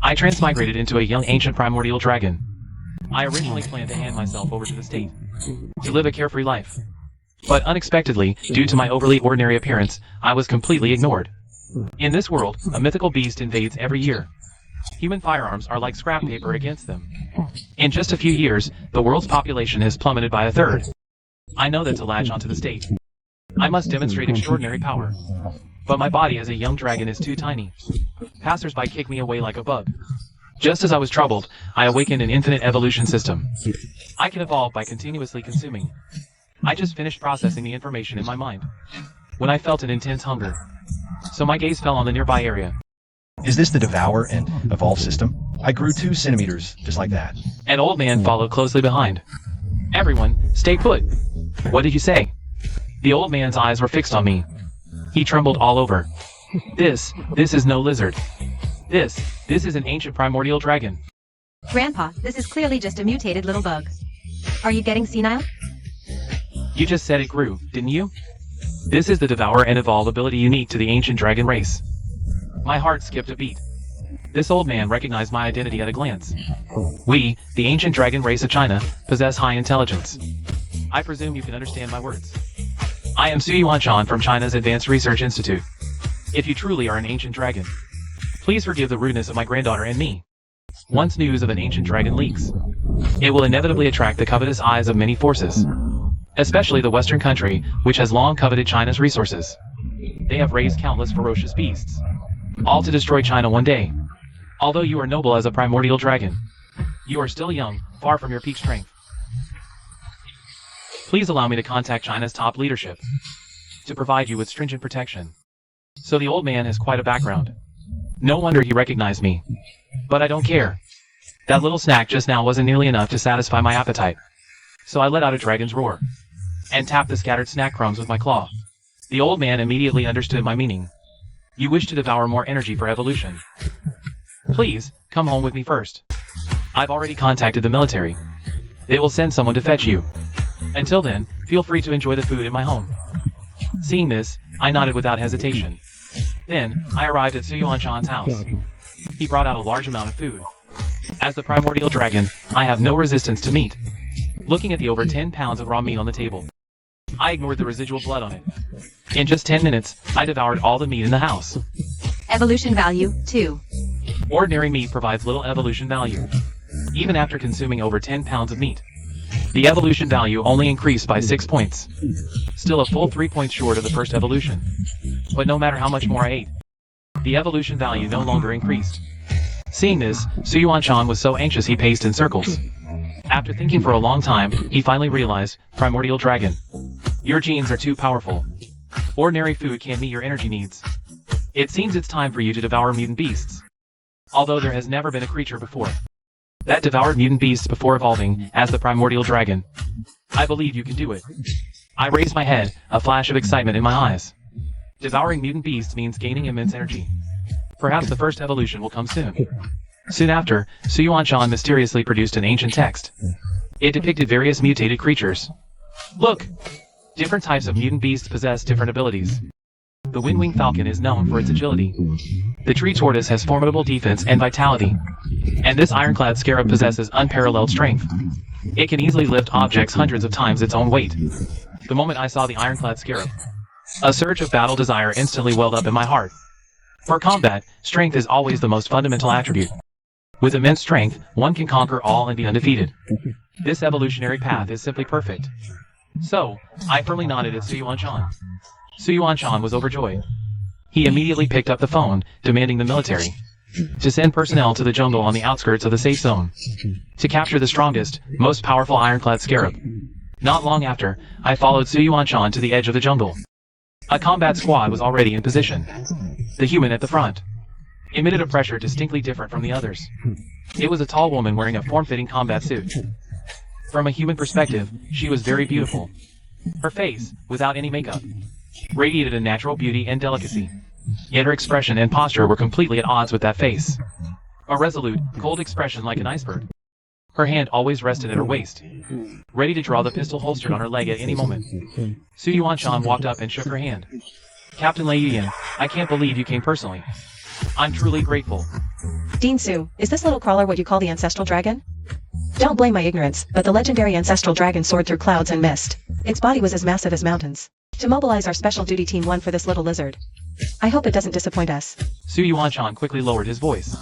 I transmigrated into a young ancient primordial dragon. I originally planned to hand myself over to the state, to live a carefree life. But unexpectedly, due to my overly ordinary appearance, I was completely ignored. In this world, a mythical beast invades every year. Human firearms are like scrap paper against them. In just a few years, the world's population has plummeted by a third. I know that to latch onto the state, I must demonstrate extraordinary power. But my body as a young dragon is too tiny. Passers-by kick me away like a bug. Just as I was troubled, I awakened an infinite evolution system. I can evolve by continuously consuming. I just finished processing the information in my mind when I felt an intense hunger. So my gaze fell on the nearby area. Is this the devour and evolve system? I grew 2 centimeters, just like that. An old man followed closely behind. Everyone, stay put. What did you say? The old man's eyes were fixed on me. He trembled all over. This is no lizard. This is an ancient primordial dragon. Grandpa, this is clearly just a mutated little bug. Are you getting senile? You just said it grew, didn't you? This is the devour and evolve ability unique to the ancient dragon race. My heart skipped a beat. This old man recognized my identity at a glance. We, the ancient dragon race of China, possess high intelligence. I presume you can understand my words. I am Su Yuanshan from China's Advanced Research Institute. If you truly are an ancient dragon, please forgive the rudeness of my granddaughter and me. Once news of an ancient dragon leaks, it will inevitably attract the covetous eyes of many forces, especially the Western country, which has long coveted China's resources. They have raised countless ferocious beasts, all to destroy China one day. Although you are noble as a primordial dragon, you are still young, far from your peak strength. Please allow me to contact China's top leadership to provide you with stringent protection. So the old man has quite a background. No wonder he recognized me. But I don't care. That little snack just now wasn't nearly enough to satisfy my appetite. So I let out a dragon's roar and tapped the scattered snack crumbs with my claw. The old man immediately understood my meaning. You wish to devour more energy for evolution. Please, come home with me first. I've already contacted the military. They will send someone to fetch you. Until then, feel free to enjoy the food in my home. Seeing this, I nodded without hesitation. Then, I arrived at Su Yuanshan's house. He brought out a large amount of food. As the primordial dragon, I have no resistance to meat. Looking at the over 10 pounds of raw meat on the table, I ignored the residual blood on it. In just 10 minutes, I devoured all the meat in the house. Evolution value, 2. Ordinary meat provides little evolution value. Even after consuming over 10 pounds of meat, the evolution value only increased by 6 points. Still a full 3 points short of the first evolution. But no matter how much more I ate, the evolution value no longer increased. Seeing this, Su Yuanshan was so anxious he paced in circles. After thinking for a long time, he finally realized, Primordial Dragon, your genes are too powerful. Ordinary food can't meet your energy needs. It seems it's time for you to devour mutant beasts. Although there has never been a creature before that devoured mutant beasts before evolving as the Primordial Dragon. I believe you can do it. I raised my head, a flash of excitement in my eyes. Devouring mutant beasts means gaining immense energy. Perhaps the first evolution will come soon. Soon after, Su Yuanshan mysteriously produced an ancient text. It depicted various mutated creatures. Look! Different types of mutant beasts possess different abilities. The wind-winged falcon is known for its agility. The tree tortoise has formidable defense and vitality. And this ironclad scarab possesses unparalleled strength. It can easily lift objects hundreds of times its own weight. The moment I saw the ironclad scarab, a surge of battle desire instantly welled up in my heart. For combat, strength is always the most fundamental attribute. With immense strength, one can conquer all and be undefeated. This evolutionary path is simply perfect. So, I firmly nodded at Su Yuanshan. Su Yuanshan was overjoyed. He immediately picked up the phone, demanding the military to send personnel to the jungle on the outskirts of the safe zone to capture the strongest, most powerful ironclad scarab. Not long after, I followed Su Yuanshan to the edge of the jungle. A combat squad was already in position. The human at the front emitted a pressure distinctly different from the others. It was a tall woman wearing a form-fitting combat suit. From a human perspective, she was very beautiful. Her face, without any makeup, radiated a natural beauty and delicacy. Yet her expression and posture were completely at odds with that face. A resolute, cold expression like an iceberg. Her hand always rested at her waist, ready to draw the pistol holstered on her leg at any moment. Su Yuanshan walked up and shook her hand. Captain Lei Yuyan, I can't believe you came personally. I'm truly grateful. Dean Su, is this little crawler what you call the Ancestral Dragon? Don't blame my ignorance, but the legendary Ancestral Dragon soared through clouds and mist. Its body was as massive as mountains. To mobilize our special duty team 1 for this little lizard. I hope it doesn't disappoint us. Su Yuanchan quickly lowered his voice.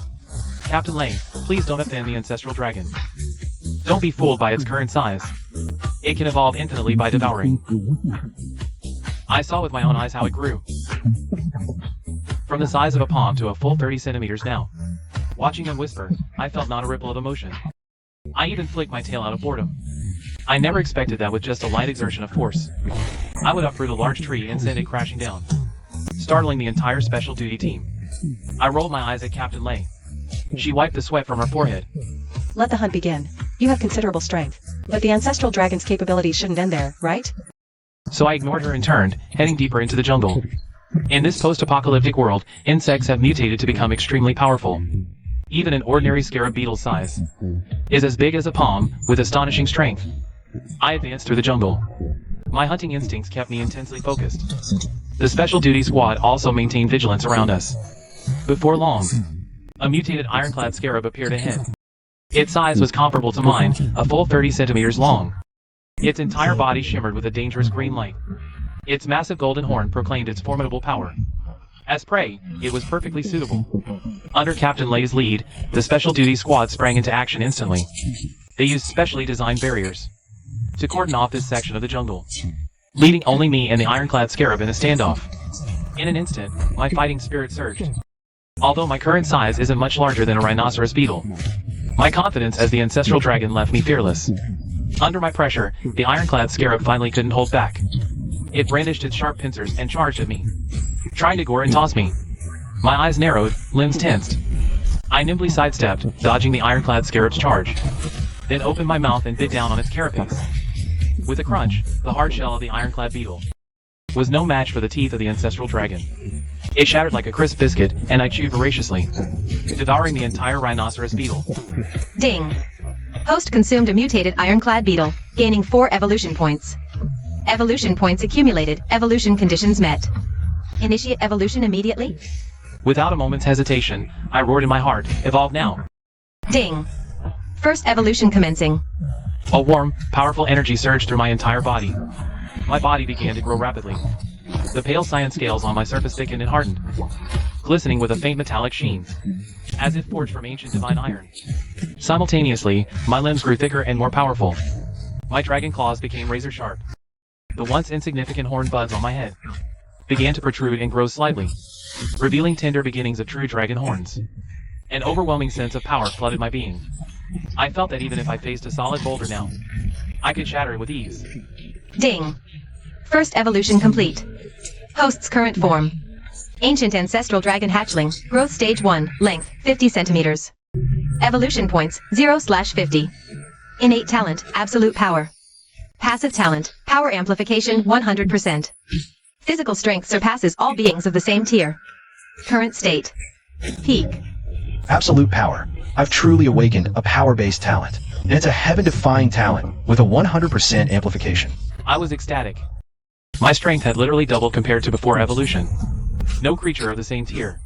Captain Lei, please don't offend the Ancestral Dragon. Don't be fooled by its current size. It can evolve infinitely by devouring. I saw with my own eyes how it grew. From the size of a palm to a full 30 centimeters now. Watching him whisper, I felt not a ripple of emotion. I even flicked my tail out of boredom. I never expected that with just a light exertion of force. I would uproot a large tree and send it crashing down, startling the entire special duty team. I rolled my eyes at Captain Lei. She wiped the sweat from her forehead. Let the hunt begin. You have considerable strength, but the Ancestral Dragon's capabilities shouldn't end there, right? So I ignored her and turned, heading deeper into the jungle. In this post-apocalyptic world, insects have mutated to become extremely powerful. Even an ordinary scarab beetle's size is as big as a palm, with astonishing strength. I advanced through the jungle. My hunting instincts kept me intensely focused. The special duty squad also maintained vigilance around us. Before long, a mutated ironclad scarab appeared ahead. Its size was comparable to mine, a full 30 centimeters long. Its entire body shimmered with a dangerous green light. Its massive golden horn proclaimed its formidable power. As prey, it was perfectly suitable. Under Captain Lei's lead, the special duty squad sprang into action instantly. They used specially designed barriers to cordon off this section of the jungle, leaving only me and the ironclad scarab in a standoff. In an instant, my fighting spirit surged. Although my current size isn't much larger than a rhinoceros beetle, my confidence as the Ancestral Dragon left me fearless. Under my pressure, the ironclad scarab finally couldn't hold back. It brandished its sharp pincers and charged at me, trying to gore and toss me. My eyes narrowed, limbs tensed. I nimbly sidestepped, dodging the ironclad scarab's charge, then opened my mouth and bit down on its carapace. With a crunch, the hard shell of the ironclad beetle was no match for the teeth of the Ancestral Dragon. It shattered like a crisp biscuit, and I chewed voraciously, devouring the entire rhinoceros beetle. Ding. Host consumed a mutated ironclad beetle, gaining 4 evolution points. Evolution points accumulated, evolution conditions met. Initiate evolution immediately? Without a moment's hesitation, I roared in my heart, evolve now. Ding. First evolution commencing. A warm, powerful energy surged through my entire body. My body began to grow rapidly. The pale cyan scales on my surface thickened and hardened, glistening with a faint metallic sheen, as if forged from ancient divine iron. Simultaneously, my limbs grew thicker and more powerful. My dragon claws became razor sharp. The once insignificant horn buds on my head began to protrude and grow slightly, revealing tender beginnings of true dragon horns. An overwhelming sense of power flooded my being. I felt that even if I faced a solid boulder now, I could shatter it with ease. Ding. First evolution complete. Host's current form. Ancient Ancestral Dragon Hatchling, growth stage 1, length 50 centimeters. Evolution points 0/50. Innate talent, absolute power. Passive talent, power amplification 100%. Physical strength surpasses all beings of the same tier. Current state. Peak. Absolute power. I've truly awakened a power-based talent, and it's a heaven-defying talent with a 100% amplification. I was ecstatic. My strength had literally doubled compared to before evolution. No creature of the same tier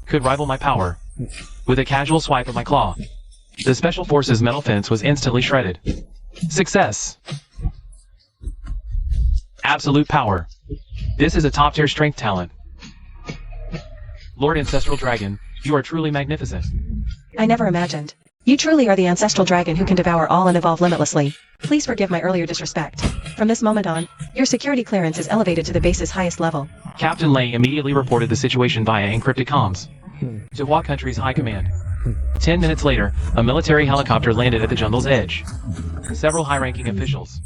could rival my power. With a casual swipe of my claw, the Special Forces metal fence was instantly shredded. Success! Absolute power. This is a top-tier strength talent. Lord Ancestral Dragon, you are truly magnificent. I never imagined. You truly are the Ancestral Dragon who can devour all and evolve limitlessly. Please forgive my earlier disrespect. From this moment on, your security clearance is elevated to the base's highest level. Captain Lei immediately reported the situation via encrypted comms to Hua Country's High Command. 10 minutes later, a military helicopter landed at the jungle's edge. Several high-ranking officials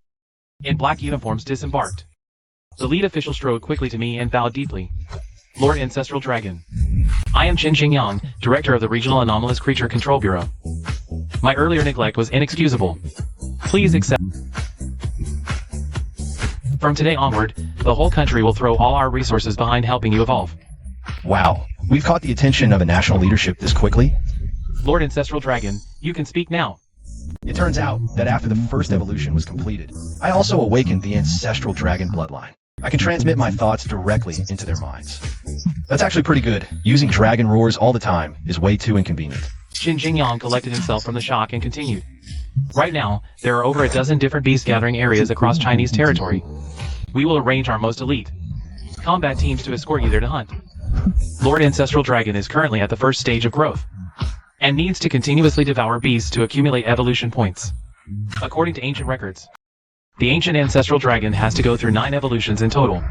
in black uniforms disembarked. The lead official strode quickly to me and bowed deeply. Lord Ancestral Dragon, I am Chen Xingyang, Director of the Regional Anomalous Creature Control Bureau. My earlier neglect was inexcusable. Please accept. From today onward, the whole country will throw all our resources behind helping you evolve. Wow, we've caught the attention of a national leadership this quickly? Lord Ancestral Dragon, you can speak now. It turns out that after the first evolution was completed, I also awakened the Ancestral Dragon bloodline. I can transmit my thoughts directly into their minds. That's actually pretty good. Using dragon roars all the time is way too inconvenient. Qin Jingyang collected himself from the shock and continued. Right now, there are over a dozen different beast gathering areas across Chinese territory. We will arrange our most elite combat teams to escort you there to hunt. Lord Ancestral Dragon is currently at the first stage of growth, and needs to continuously devour beasts to accumulate evolution points. According to ancient records, the ancient Ancestral Dragon has to go through 9 evolutions in total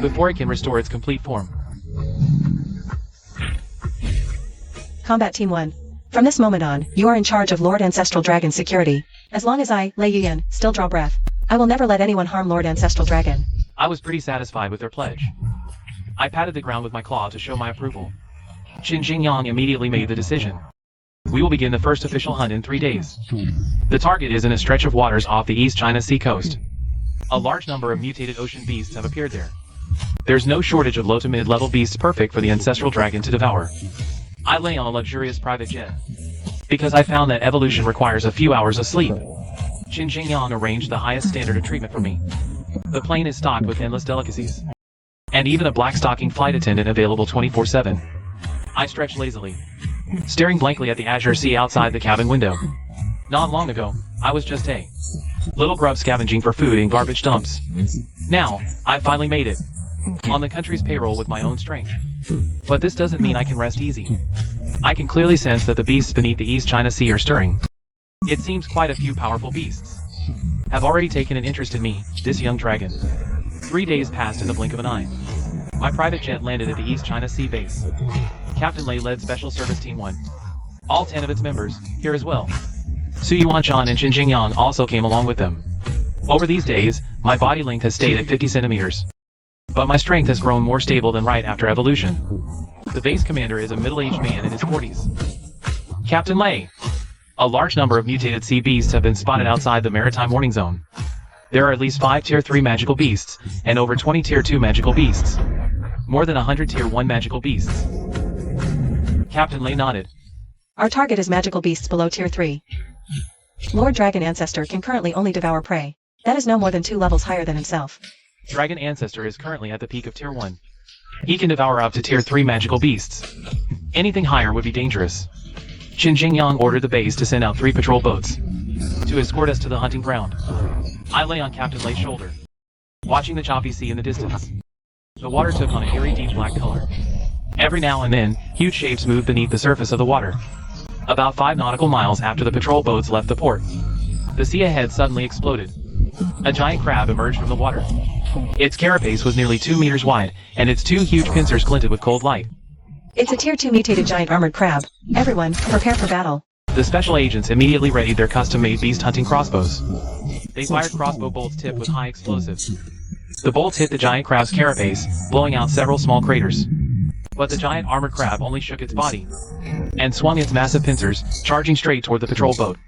before it can restore its complete form. Combat Team 1. From this moment on, you are in charge of Lord Ancestral Dragon's security. As long as I, Lei Yuyan, still draw breath, I will never let anyone harm Lord Ancestral Dragon. I was pretty satisfied with their pledge. I patted the ground with my claw to show my approval. Qin Jingyang immediately made the decision. We will begin the first official hunt in 3 days. The target is in a stretch of waters off the East China Sea coast. A large number of mutated ocean beasts have appeared there. There's no shortage of low to mid-level beasts perfect for the Ancestral Dragon to devour. I lay on a luxurious private jet, because I found that evolution requires a few hours of sleep. Qin Jingyang arranged the highest standard of treatment for me. The plane is stocked with endless delicacies, and even a black stocking flight attendant available 24/7. I stretched lazily, staring blankly at the azure sea outside the cabin window. Not long ago, I was just a little grub scavenging for food in garbage dumps. Now, I've finally made it, on the country's payroll with my own strength. But this doesn't mean I can rest easy. I can clearly sense that the beasts beneath the East China Sea are stirring. It seems quite a few powerful beasts have already taken an interest in me, this young dragon. 3 days passed in the blink of an eye. My private jet landed at the East China Sea base. Captain Lei led Special Service Team 1. All 10 of its members, here as well. Su Yuanchan and Qin Jingyang also came along with them. Over these days, my body length has stayed at 50 centimeters. But my strength has grown more stable than right after evolution. The base commander is a middle-aged man in his 40s. Captain Lei. A large number of mutated sea beasts have been spotted outside the maritime warning zone. There are at least 5 Tier 3 magical beasts, and over 20 Tier 2 magical beasts. More than 100 Tier 1 magical beasts. Captain Lei nodded. Our target is magical beasts below Tier 3. Lord Dragon Ancestor can currently only devour prey. That is no more than 2 levels higher than himself. Dragon Ancestor is currently at the peak of Tier 1. He can devour up to Tier 3 magical beasts. Anything higher would be dangerous. Qin Jingyang ordered the base to send out 3 patrol boats to escort us to the hunting ground. I lay on Captain Lei's shoulder, watching the choppy sea in the distance. The water took on a eerie deep black color. Every now and then, huge shapes moved beneath the surface of the water. About 5 nautical miles after the patrol boats left the port, the sea ahead suddenly exploded. A giant crab emerged from the water. Its carapace was nearly 2 meters wide, and its 2 huge pincers glinted with cold light. It's a Tier 2 mutated giant armored crab. Everyone, prepare for battle. The special agents immediately readied their custom-made beast-hunting crossbows. They fired crossbow bolts tipped with high explosives. The bolts hit the giant crab's carapace, blowing out several small craters. But the giant armored crab only shook its body and swung its massive pincers, charging straight toward the patrol boat.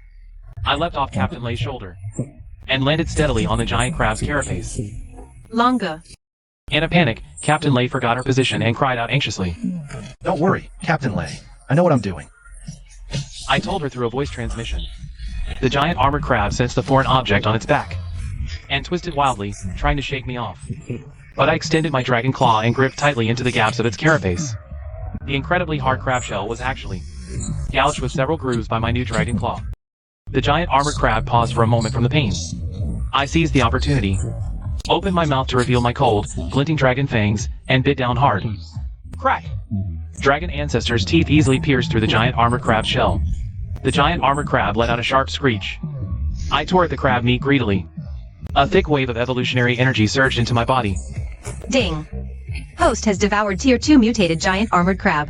I leapt off Captain Lei's shoulder and landed steadily on the giant crab's carapace. Longa. In a panic, Captain Lei forgot her position and cried out anxiously. Don't worry, Captain Lei. I know what I'm doing. I told her through a voice transmission. The giant armored crab sensed the foreign object on its back and twisted wildly, trying to shake me off. But I extended my dragon claw and gripped tightly into the gaps of its carapace. The incredibly hard crab shell was actually gouged with several grooves by my new dragon claw. The giant armored crab paused for a moment from the pain. I seized the opportunity, opened my mouth to reveal my cold, glinting dragon fangs, and bit down hard. Crack! Dragon Ancestor's teeth easily pierced through the giant armored crab's shell. The giant armored crab let out a sharp screech. I tore at the crab meat greedily. A thick wave of evolutionary energy surged into my body. Ding. Host has devoured Tier 2 mutated giant armored crab.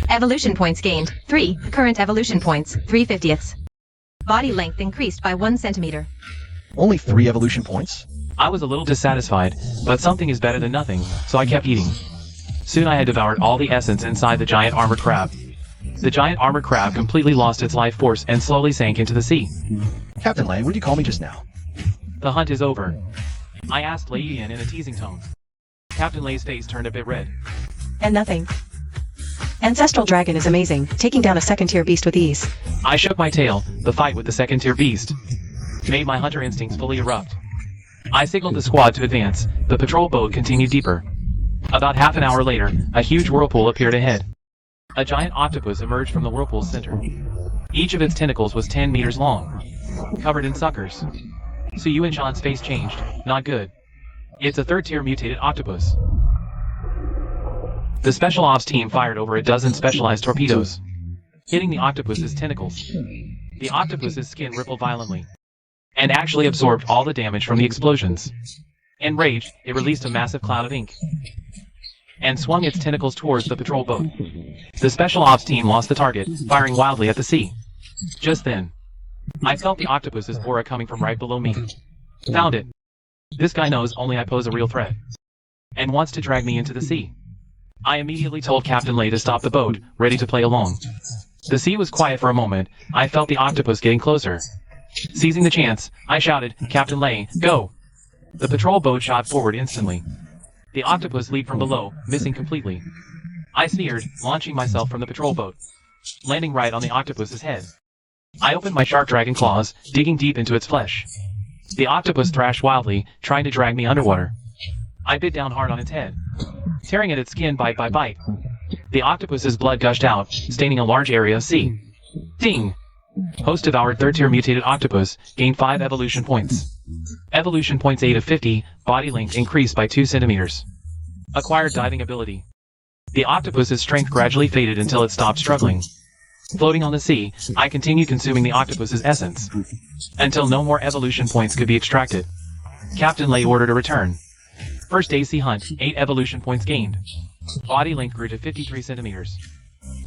Evolution points gained, 3. Current evolution points, 3/50ths. Body length increased by 1 centimeter. Only 3 evolution points? I was a little dissatisfied, but something is better than nothing, so I kept eating. Soon I had devoured all the essence inside the giant armored crab. The giant armored crab completely lost its life force and slowly sank into the sea. Captain Lei, what did you call me just now? The hunt is over. I asked Lei Yuyan in a teasing tone. Captain Lei's face turned a bit red. And nothing. Ancestral Dragon is amazing, taking down a second-tier beast with ease. I shook my tail. The fight with the second-tier beast made my hunter instincts fully erupt. I signaled the squad to advance. The patrol boat continued deeper. About half an hour later, a huge whirlpool appeared ahead. A giant octopus emerged from the whirlpool's center. Each of its tentacles was 10 meters long, covered in suckers. Su Yuanshan's face changed. Not good. It's a third-tier mutated octopus. The special ops team fired over a dozen specialized torpedoes, hitting the octopus's tentacles. The octopus's skin rippled violently, and actually absorbed all the damage from the explosions. Enraged, it released a massive cloud of ink, and swung its tentacles towards the patrol boat. The special ops team lost the target, firing wildly at the sea. Just then, I felt the octopus's aura coming from right below me. Found it. This guy knows only I pose a real threat, and wants to drag me into the sea. I immediately told Captain Lei to stop the boat, ready to play along. The sea was quiet for a moment. I felt the octopus getting closer. Seizing the chance, I shouted, "Captain Lei, go!" The patrol boat shot forward instantly. The octopus leaped from below, missing completely. I sneered, launching myself from the patrol boat, landing right on the octopus's head. I opened my shark dragon claws, digging deep into its flesh. The octopus thrashed wildly, trying to drag me underwater. I bit down hard on its head, tearing at its skin bite by bite. The octopus's blood gushed out, staining a large area of sea. Ding! Host devoured third-tier mutated octopus, gained 5 evolution points. Evolution points 8 of 50, body length increased by 2 centimeters. Acquired diving ability. The octopus's strength gradually faded until it stopped struggling. Floating on the sea, I continued consuming the octopus's essence, until no more evolution points could be extracted. Captain Lei ordered a return. First AC hunt, 8 evolution points gained. Body length grew to 53 centimeters.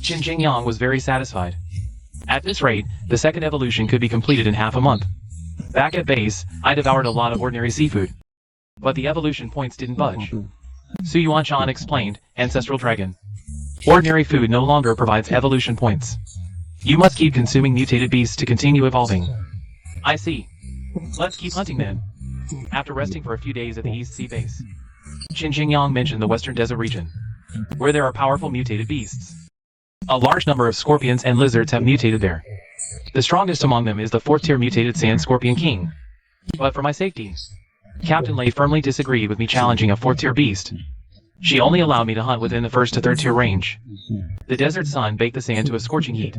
Qin Jingyang was very satisfied. At this rate, the second evolution could be completed in half a month. Back at base, I devoured a lot of ordinary seafood, but the evolution points didn't budge. Su Yuanshan explained, Ancestral Dragon. Ordinary food no longer provides evolution points. You must keep consuming mutated beasts to continue evolving. I see. Let's keep hunting then. After resting for a few days at the East Sea base, Qin Jingyang mentioned the Western Desert region, where there are powerful mutated beasts. A large number of scorpions and lizards have mutated there. The strongest among them is the 4th-tier mutated Sand Scorpion King. But for my safety, Captain Lei firmly disagreed with me challenging a 4th-tier beast. She only allowed me to hunt within the 1st to 3rd tier range. The desert sun baked the sand to a scorching heat.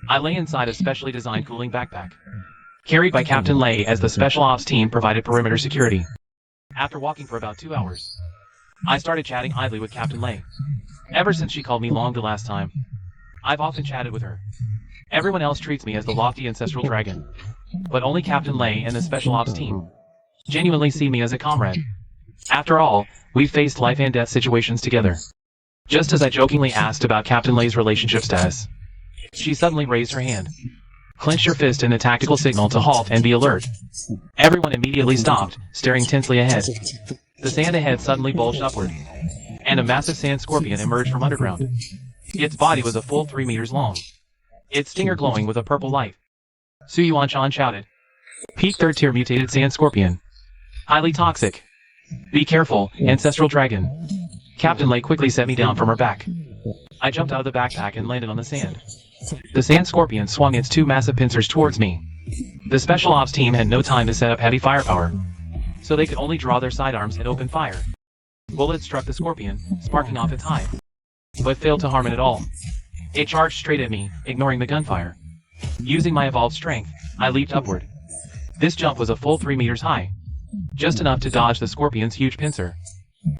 I lay inside a specially designed cooling backpack, carried by Captain Lei as the special ops team provided perimeter security. After walking for about 2 hours, I started chatting idly with Captain Lei. Ever since she called me Long the last time, I've often chatted with her. Everyone else treats me as the lofty ancestral dragon, but only Captain Lei and the special ops team genuinely see me as a comrade. After all, we've faced life and death situations together. Just as I jokingly asked about Captain Lei's relationship status, she suddenly raised her hand, clenched her fist in a tactical signal to halt and be alert. Everyone immediately stopped, staring tensely ahead. The sand ahead suddenly bulged upward, and a massive sand scorpion emerged from underground. Its body was a full 3 meters long, its stinger glowing with a purple light. Su Yuanshan shouted, "Peak 3rd-tier mutated sand scorpion. Highly toxic. Be careful, Ancestral Dragon." Captain Lei quickly set me down from her back. I jumped out of the backpack and landed on the sand. The sand scorpion swung its 2 massive pincers towards me. The special ops team had no time to set up heavy firepower, so they could only draw their sidearms and open fire. Bullets struck the scorpion, sparking off its hide, but failed to harm it at all. It charged straight at me, ignoring the gunfire. Using my evolved strength, I leaped upward. This jump was a full 3 meters high, just enough to dodge the scorpion's huge pincer.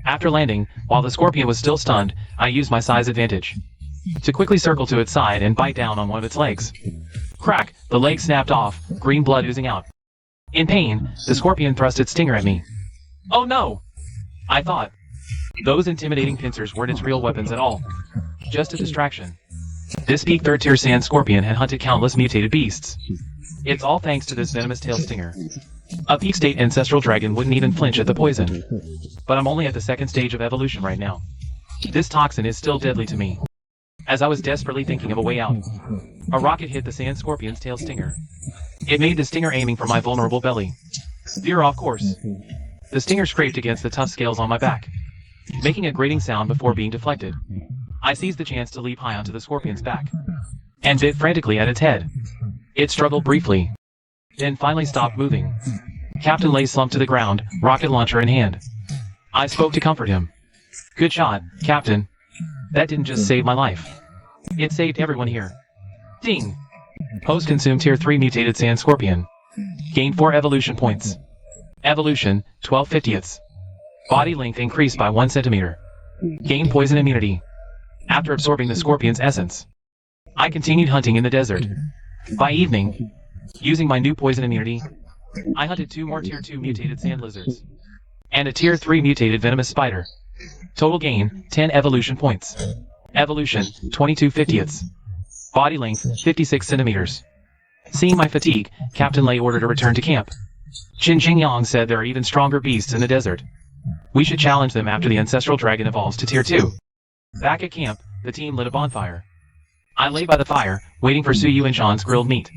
After landing, while the scorpion was still stunned, I used my size advantage to quickly circle to its side and bite down on one of its legs. Crack! The leg snapped off, green blood oozing out. In pain, the scorpion thrust its stinger at me. Oh no! I thought. Those intimidating pincers weren't its real weapons at all. Just a distraction. This peak 3rd-tier sand scorpion had hunted countless mutated beasts. It's all thanks to this venomous tail stinger. A peak state ancestral dragon wouldn't even flinch at the poison. But I'm only at the 2nd stage of evolution right now. This toxin is still deadly to me. As I was desperately thinking of a way out, a rocket hit the sand scorpion's tail stinger. It made the stinger aiming for my vulnerable belly veer off course. The stinger scraped against the tough scales on my back, making a grating sound before being deflected. I seized the chance to leap high onto the scorpion's back, and bit frantically at its head. It struggled briefly, then finally stopped moving. Captain Lei slumped to the ground, rocket launcher in hand. I spoke to comfort him. Good shot, Captain. That didn't just save my life. It saved everyone here. Ding! Host consumed Tier 3 mutated sand scorpion. Gained 4 evolution points. Evolution, 12/50ths. Body length increased by 1 centimeter. Gained poison immunity. After absorbing the scorpion's essence, I continued hunting in the desert. By evening, using my new poison immunity, I hunted 2 more Tier 2 mutated sand lizards. And a Tier 3 mutated venomous spider. Total gain, 10 evolution points. Evolution, 22/50ths. Body length, 56 centimeters. Seeing my fatigue, Captain Lei ordered a return to camp. Xinjiang said there are even stronger beasts in the desert. We should challenge them after the Ancestral Dragon evolves to Tier 2. Back at camp, the team lit a bonfire. I lay by the fire, waiting for Su Yuanshan's grilled meat.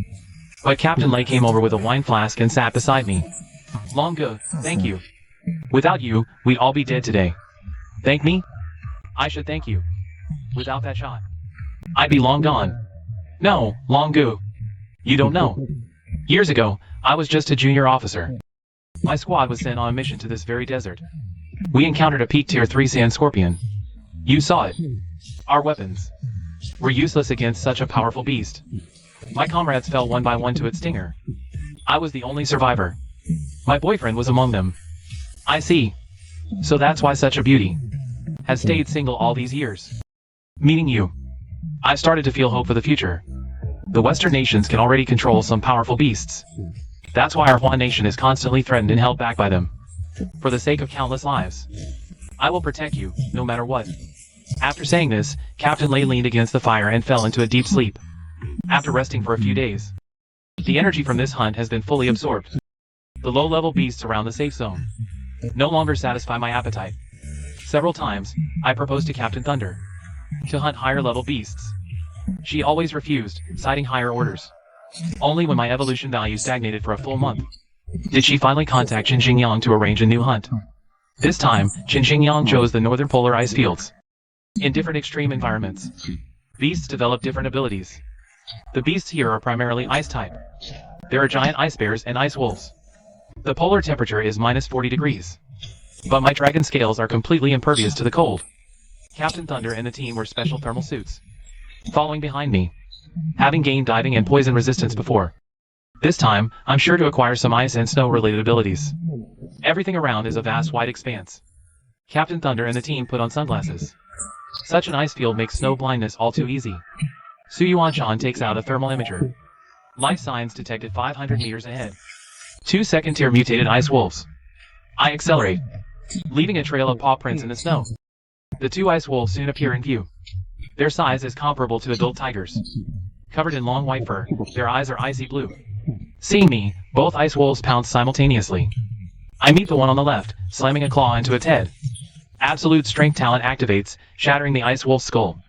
But Captain Lei came over with a wine flask and sat beside me. Longo, thank you. Without you, we'd all be dead today. Thank me? I should thank you. Without that shot, I'd be long gone. No, Longo. You don't know. Years ago, I was just a junior officer. My squad was sent on a mission to this very desert. We encountered a peak Tier 3 sand scorpion. You saw it. Our weapons were useless against such a powerful beast. My comrades fell one by one to its stinger. I was the only survivor. My boyfriend was among them. I see. So that's why such a beauty has stayed single all these years. Meeting you, I started to feel hope for the future. The Western nations can already control some powerful beasts. That's why our Huan nation is constantly threatened and held back by them. For the sake of countless lives, I will protect you, no matter what. After saying this, Captain Lei leaned against the fire and fell into a deep sleep. After resting for a few days, the energy from this hunt has been fully absorbed. The low-level beasts around the safe zone no longer satisfy my appetite. Several times, I proposed to Captain Thunder to hunt higher-level beasts. She always refused, citing higher orders. Only when my evolution value stagnated for a full month did she finally contact Xinjiang to arrange a new hunt. This time, Xinjiang chose the northern polar ice fields. In different extreme environments, beasts develop different abilities. The beasts here are primarily ice type. There are giant ice bears and ice wolves. The polar temperature is -40 degrees. But my dragon scales are completely impervious to the cold. Captain Thunder and the team wear special thermal suits, following behind me, having gained diving and poison resistance before. This time, I'm sure to acquire some ice and snow-related abilities. Everything around is a vast white expanse. Captain Thunder and the team put on sunglasses. Such an ice field makes snow blindness all too easy. Su Yuanshan takes out a thermal imager. Life signs detected 500 meters ahead. 2 second-tier mutated ice wolves. I accelerate, leaving a trail of paw prints in the snow. The 2 ice wolves soon appear in view. Their size is comparable to adult tigers. Covered in long white fur, their eyes are icy blue. Seeing me, both ice wolves pounce simultaneously. I meet the one on the left, slamming a claw into its head. Absolute strength talent activates, shattering the ice wolf's skull.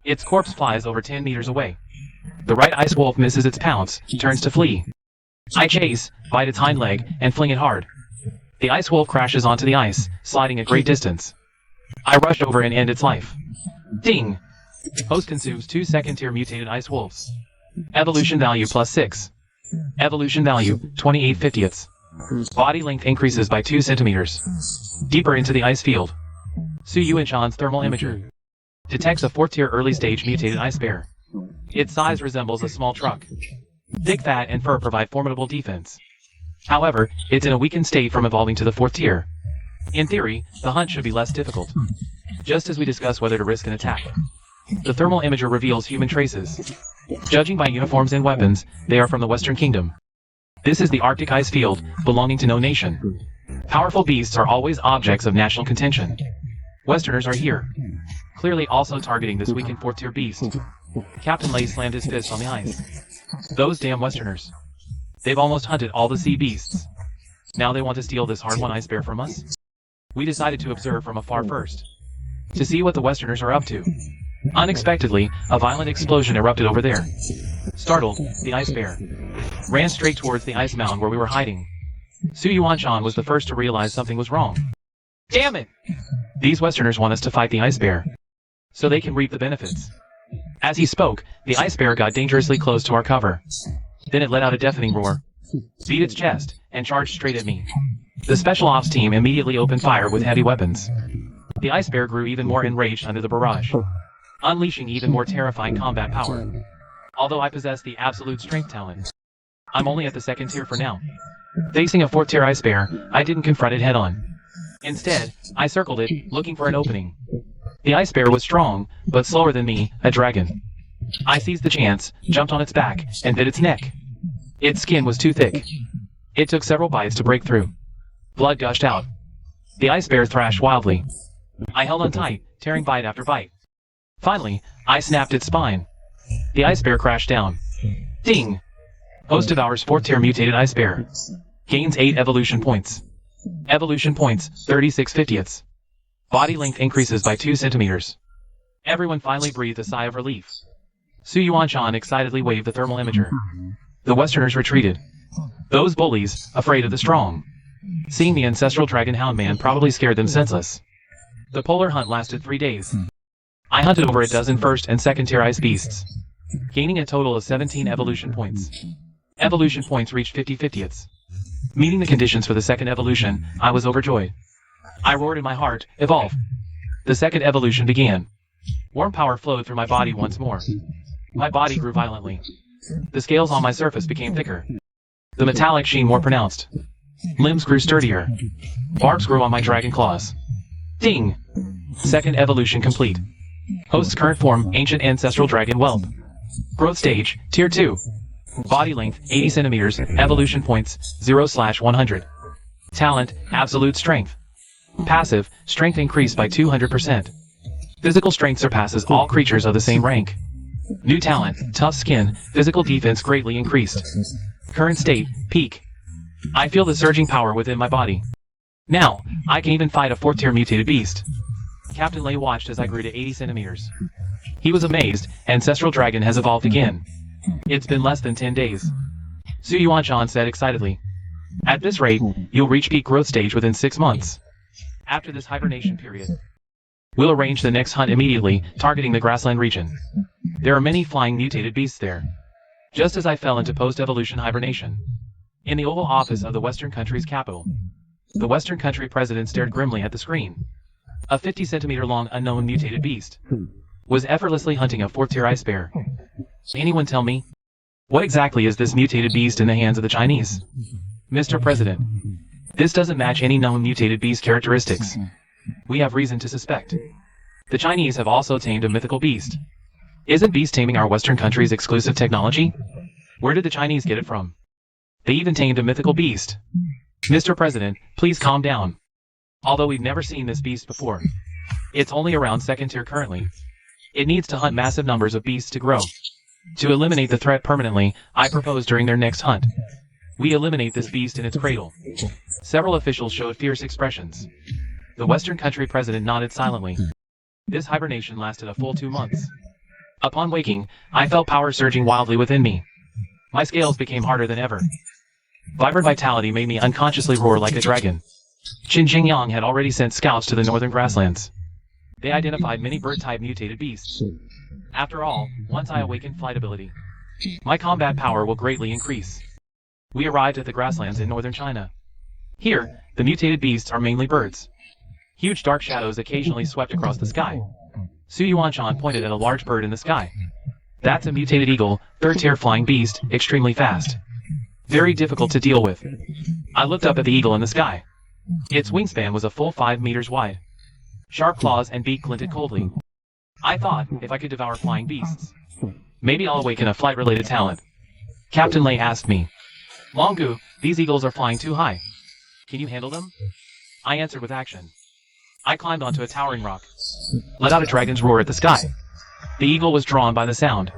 Its corpse flies over 10 meters away. The right ice wolf misses its pounce, turns to flee. I chase, bite its hind leg, and fling it hard. The ice wolf crashes onto the ice, sliding a great distance. I rush over and end its life. Ding! Host consumes 2 second-tier mutated ice wolves. Evolution value +6. Evolution value, 28/50ths. Body length increases by 2 centimeters. Deeper into the ice field. Su Yuanshan's thermal imager detects a 4th-tier early-stage mutated ice bear. Its size resembles a small truck. Thick fat and fur provide formidable defense. However, it's in a weakened state from evolving to the 4th tier. In theory, the hunt should be less difficult. Just as we discuss whether to risk an attack, the thermal imager reveals human traces. Judging by uniforms and weapons, they are from the Western Kingdom. This is the Arctic ice field, belonging to no nation. Powerful beasts are always objects of national contention. Westerners are here, clearly also targeting this weakened 4th tier beast. Captain Lei slammed his fist on the ice. Those damn Westerners. They've almost hunted all the sea beasts. Now they want to steal this hard-won ice bear from us? We decided to observe from afar first, to see what the Westerners are up to. Unexpectedly, a violent explosion erupted over there. Startled, the ice bear ran straight towards the ice mound where we were hiding. Su Yuanshan was the first to realize something was wrong. Damn it! These Westerners want us to fight the ice bear, so they can reap the benefits. As he spoke, the ice bear got dangerously close to our cover. Then it let out a deafening roar. beat its chest, and charged straight at me. The special ops team immediately opened fire with heavy weapons. The ice bear grew even more enraged under the barrage, unleashing even more terrifying combat power. Although I possess the absolute strength talent, I'm only at the second tier for now. Facing a 4th tier ice bear, I didn't confront it head on. Instead, I circled it, looking for an opening. The ice bear was strong, but slower than me, a dragon. I seized the chance, jumped on its back, and bit its neck. Its skin was too thick. It took several bites to break through. Blood gushed out. The ice bear thrashed wildly. I held on tight, tearing bite after bite. Finally, I snapped its spine. The ice bear crashed down. Ding! Host devours 4th tier mutated ice bear. Gains 8 evolution points. Evolution points, 36/50ths. Body length increases by 2 centimeters. Everyone finally breathed a sigh of relief. Su Yuanshan excitedly waved the thermal imager. The Westerners retreated. Those bullies, afraid of the strong. Seeing the ancestral dragon houndman probably scared them senseless. The polar hunt lasted 3 days. I hunted over a dozen 1st and 2nd tier ice beasts, gaining a total of 17 evolution points. Evolution points reached 50/50ths. Meeting the conditions for the 2nd evolution, I was overjoyed. I roared in my heart, evolve. The 2nd evolution began. Warm power flowed through my body once more. My body grew violently. The scales on my surface became thicker. The metallic sheen more pronounced. Limbs grew sturdier. Barbs grew on my dragon claws. Ding! 2nd evolution complete. Host's current form, Ancient Ancestral Dragon Whelp. Growth stage, Tier 2. Body length, 80 centimeters, evolution points, 0/100. Talent, absolute strength. Passive, strength increased by 200%. Physical strength surpasses all creatures of the same rank. New talent, tough skin, physical defense greatly increased. Current state, peak. I feel the surging power within my body. Now, I can even fight a 4th tier mutated beast. Captain Lei watched as I grew to 80 centimeters. He was amazed, Ancestral Dragon has evolved again. It's been less than 10 days. Su Yuanshan said excitedly. At this rate, you'll reach peak growth stage within 6 months. After this hibernation period, we'll arrange the next hunt immediately, targeting the grassland region. There are many flying mutated beasts there. Just as I fell into post-evolution hibernation. In the Oval Office of the Western country's capital, the Western country president stared grimly at the screen. A 50-centimeter-long unknown mutated beast was effortlessly hunting a 4th tier ice bear. Anyone tell me? What exactly is this mutated beast in the hands of the Chinese? Mr. President, this doesn't match any known mutated beast characteristics. We have reason to suspect. The Chinese have also tamed a mythical beast. Isn't beast taming our Western country's exclusive technology? Where did the Chinese get it from? They even tamed a mythical beast. Mr. President, please calm down. Although we've never seen this beast before. It's only around 2nd tier currently. It needs to hunt massive numbers of beasts to grow. To eliminate the threat permanently, I propose during their next hunt, we eliminate this beast in its cradle. Several officials showed fierce expressions. The Western country president nodded silently. This hibernation lasted a full 2 months. Upon waking, I felt power surging wildly within me. My scales became harder than ever. Vibrant vitality made me unconsciously roar like a dragon. Qin Jingyang had already sent scouts to the northern grasslands. They identified many bird-type mutated beasts. After all, once I awaken flight ability, my combat power will greatly increase. We arrived at the grasslands in northern China. Here, the mutated beasts are mainly birds. Huge dark shadows occasionally swept across the sky. Su Yuanshan pointed at a large bird in the sky. That's a mutated eagle, 3rd tier flying beast, extremely fast. Very difficult to deal with. I looked up at the eagle in the sky. Its wingspan was a full 5 meters wide. Sharp claws and beak glinted coldly. I thought, if I could devour flying beasts, maybe I'll awaken a flight-related talent. Captain Lei asked me. Longu, these eagles are flying too high. Can you handle them? I answered with action. I climbed onto a towering rock, let out a dragon's roar at the sky. The eagle was drawn by the sound,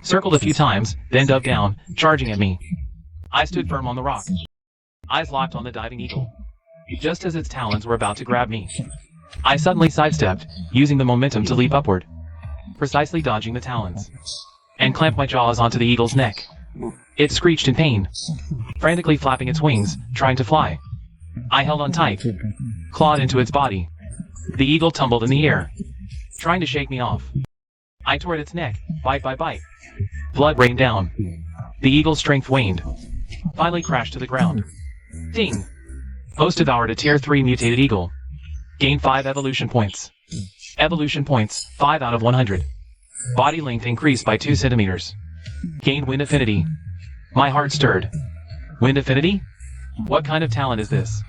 circled a few times, then dug down, charging at me. I stood firm on the rock, eyes locked on the diving eagle. Just as its talons were about to grab me, I suddenly sidestepped, using the momentum to leap upward, precisely dodging the talons, and clamped my jaws onto the eagle's neck. It screeched in pain, frantically flapping its wings, trying to fly. I held on tight, clawed into its body. The eagle tumbled in the air, trying to shake me off. I tore at its neck, bite by bite. Blood rained down. The eagle's strength waned. finally crashed to the ground. Ding! Host devoured a Tier 3 mutated eagle. Gained 5 evolution points. Evolution points, 5 out of 100. Body length increased by 2 centimeters. Gained wind affinity. My heart stirred. Wind affinity? What kind of talent is this?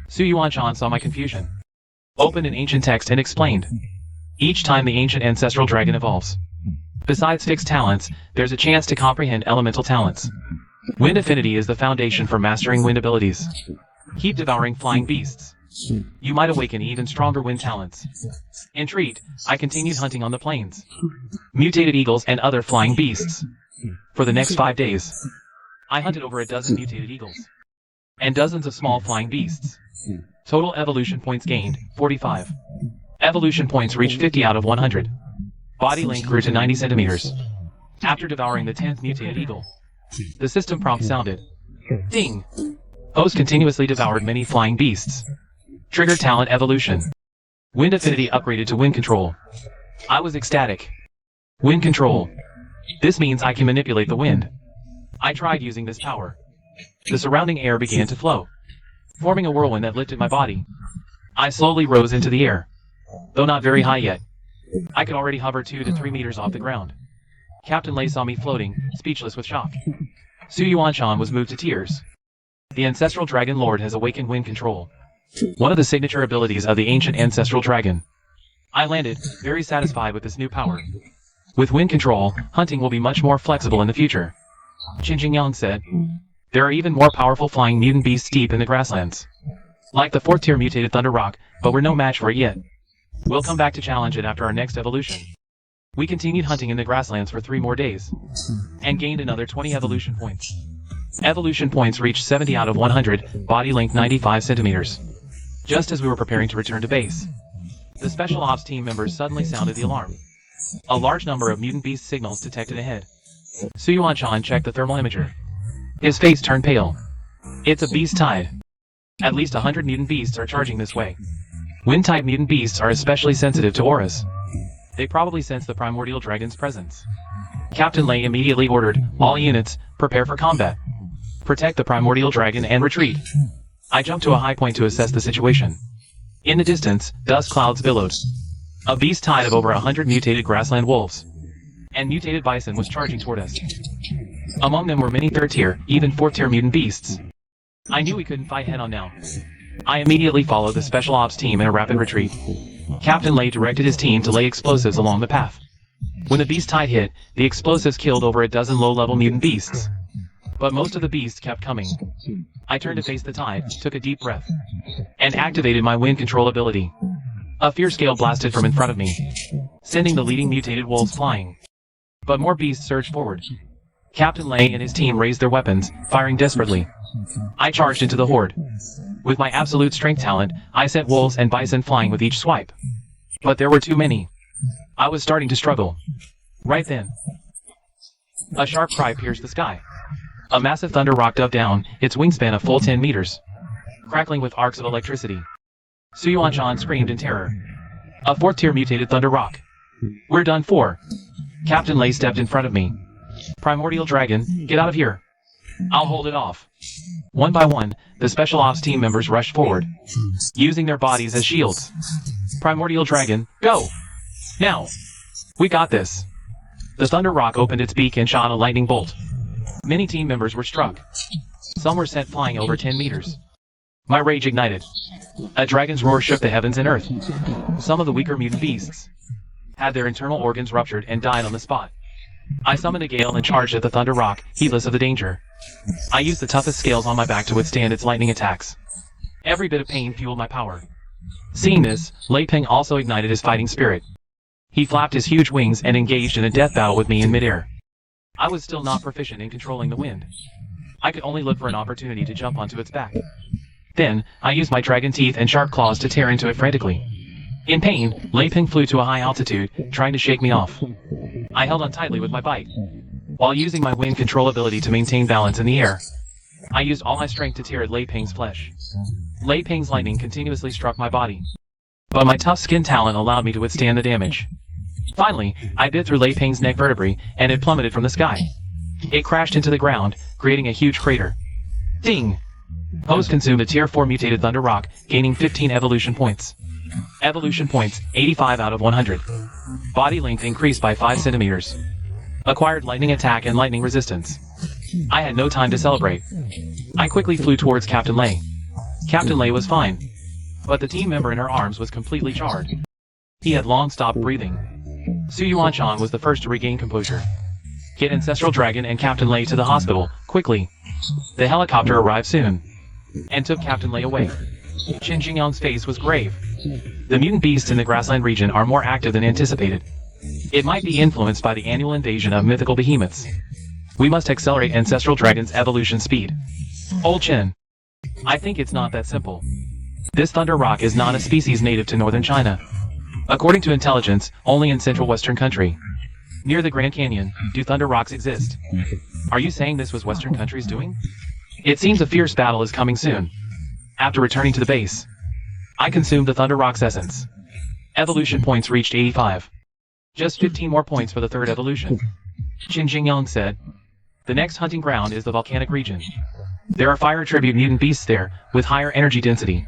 Su Yuanshan saw my confusion. Opened an ancient text and explained. Each time the ancient ancestral dragon evolves. Besides fixed talents, there's a chance to comprehend elemental talents. Wind affinity is the foundation for mastering wind abilities. Keep devouring flying beasts. You might awaken even stronger wind talents. Intrigued, I continued hunting on the plains. Mutated eagles and other flying beasts. For the next 5 days, I hunted over a dozen mutated eagles. And dozens of small flying beasts. Total evolution points gained, 45. Evolution points reached 50 out of 100. Body length grew to 90 centimeters. After devouring the 10th mutated eagle, the system prompt sounded. Ding! Host continuously devoured many flying beasts. Trigger talent evolution. Wind affinity upgraded to wind control. I was ecstatic. Wind control. This means I can manipulate the wind. I tried using this power. The surrounding air began to flow, forming a whirlwind that lifted my body. I slowly rose into the air, though not very high yet. I could already hover 2 to 3 meters off the ground. Captain Lei saw me floating, speechless with shock. Su Yuanshan was moved to tears. The Ancestral Dragon Lord has awakened wind control, one of the signature abilities of the ancient Ancestral Dragon. I landed, very satisfied with this new power. With wind control, hunting will be much more flexible in the future. Qin Jingyang said. There are even more powerful flying mutant beasts deep in the grasslands. Like the 4th tier mutated Thunder Rock, but we're no match for it yet. We'll come back to challenge it after our next evolution. We continued hunting in the grasslands for 3 more days, and gained another 20 evolution points. Evolution points reached 70 out of 100, body length 95 centimeters. Just as we were preparing to return to base, the Special Ops team members suddenly sounded the alarm. A large number of mutant beast signals detected ahead. Su Yuanshan checked the thermal imager. His face turned pale. It's a beast tide. At least 100 mutant beasts are charging this way. Wind-type mutant beasts are especially sensitive to auras. They probably sense the primordial dragon's presence. Captain Lei immediately ordered, all units, prepare for combat. Protect the primordial dragon and retreat. I jumped to a high point to assess the situation. In the distance, dust clouds billowed. A beast tide of over 100 mutated grassland wolves and mutated bison was charging toward us. Among them were many 3rd tier, even 4th tier mutant beasts. I knew we couldn't fight head-on now. I immediately followed the Special Ops team in a rapid retreat. Captain Lei directed his team to lay explosives along the path. When the beast tide hit, the explosives killed over a dozen low-level mutant beasts. But most of the beasts kept coming. I turned to face the tide, took a deep breath, and activated my wind control ability. A fierce gale blasted from in front of me, sending the leading mutated wolves flying. But more beasts surged forward. Captain Lei and his team raised their weapons, firing desperately. I charged into the horde. With my absolute strength talent, I sent wolves and bison flying with each swipe. But there were too many. I was starting to struggle. Right then, a sharp cry pierced the sky. A massive thunder rock dove down, its wingspan a full 10 meters, crackling with arcs of electricity. Su Yuanshan screamed in terror. A 4th tier mutated thunder rock. We're done for. Captain Lei stepped in front of me. Primordial Dragon, get out of here. I'll hold it off. One by one, the Special Ops team members rushed forward, using their bodies as shields. Primordial Dragon, go! Now! We got this. The Thunder Rock opened its beak and shot a lightning bolt. Many team members were struck. Some were sent flying over 10 meters. My rage ignited. A dragon's roar shook the heavens and earth. Some of the weaker mutant beasts had their internal organs ruptured and died on the spot. I summoned a gale and charged at the Thunder Rock, heedless of the danger. I used the toughest scales on my back to withstand its lightning attacks. Every bit of pain fueled my power. Seeing this, Lei Peng also ignited his fighting spirit. He flapped his huge wings and engaged in a death battle with me in midair. I was still not proficient in controlling the wind. I could only look for an opportunity to jump onto its back. Then, I used my dragon teeth and sharp claws to tear into it frantically. In pain, Lei Peng flew to a high altitude, trying to shake me off. I held on tightly with my bite, while using my wind control ability to maintain balance in the air. I used all my strength to tear at Lei Peng's flesh. Lei Peng's lightning continuously struck my body, but my tough skin talent allowed me to withstand the damage. Finally, I bit through Lei Peng's neck vertebrae, and it plummeted from the sky. It crashed into the ground, creating a huge crater. Ding! Host consumed a tier 4 mutated Thunder Rock, gaining 15 evolution points. Evolution points, 85 out of 100. Body length increased by 5 centimeters. Acquired lightning attack and lightning resistance. I had no time to celebrate. I quickly flew towards Captain Lei. Captain Lei was fine, but the team member in her arms was completely charred. He had long stopped breathing. Su Yuanshan was the first to regain composure. Get Ancestral Dragon and Captain Lei to the hospital, quickly. The helicopter arrived soon, and took Captain Lei away. Qin Jingyang's face was grave. The mutant beasts in the grassland region are more active than anticipated. It might be influenced by the annual invasion of mythical behemoths. We must accelerate Ancestral Dragon's evolution speed. Old Qin. I think it's not that simple. This Thunder Rock is not a species native to northern China. According to intelligence, only in central western country. Near the Grand Canyon, do Thunder Rocks exist? Are you saying this was western country's doing? It seems a fierce battle is coming soon. After returning to the base, I consumed the Thunder Rock's essence. Evolution points reached 85. Just 15 more points for the third evolution. Qin Jingyang said. The next hunting ground is the volcanic region. There are fire tribute mutant beasts there, with higher energy density.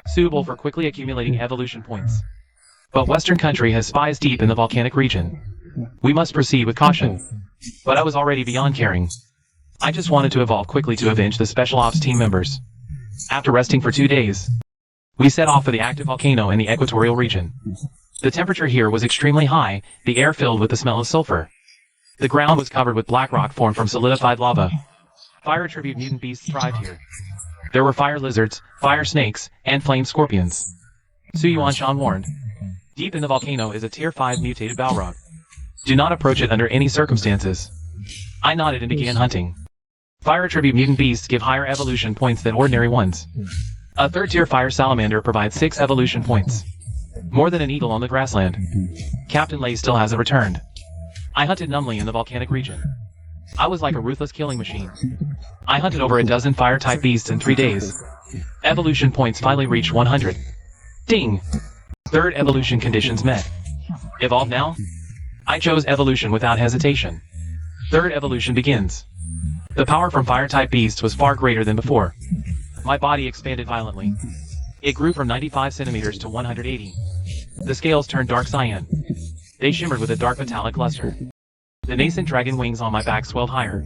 Suitable for quickly accumulating evolution points. But Western country has spies deep in the volcanic region. We must proceed with caution. But I was already beyond caring. I just wanted to evolve quickly to avenge the Special Ops team members. After resting for 2 days, we set off for the active volcano in the equatorial region. The temperature here was extremely high, the air filled with the smell of sulfur. The ground was covered with black rock formed from solidified lava. Fire tribute mutant beasts thrived here. There were fire lizards, fire snakes, and flame scorpions. Su Yuanshan warned. Deep in the volcano is a tier 5 mutated Balrog. Do not approach it under any circumstances. I nodded and began hunting. Fire tribute mutant beasts give higher evolution points than ordinary ones. A third tier fire salamander provides 6 evolution points. More than an eagle on the grassland. Captain Lei still hasn't returned. I hunted numbly in the volcanic region. I was like a ruthless killing machine. I hunted over a dozen fire-type beasts in 3 days. Evolution points finally reached 100. Ding! Third evolution conditions met. Evolve now? I chose evolution without hesitation. Third evolution begins. The power from fire-type beasts was far greater than before. My body expanded violently. It grew from 95 centimeters to 180. The scales turned dark cyan. They shimmered with a dark metallic luster. The nascent dragon wings on my back swelled higher.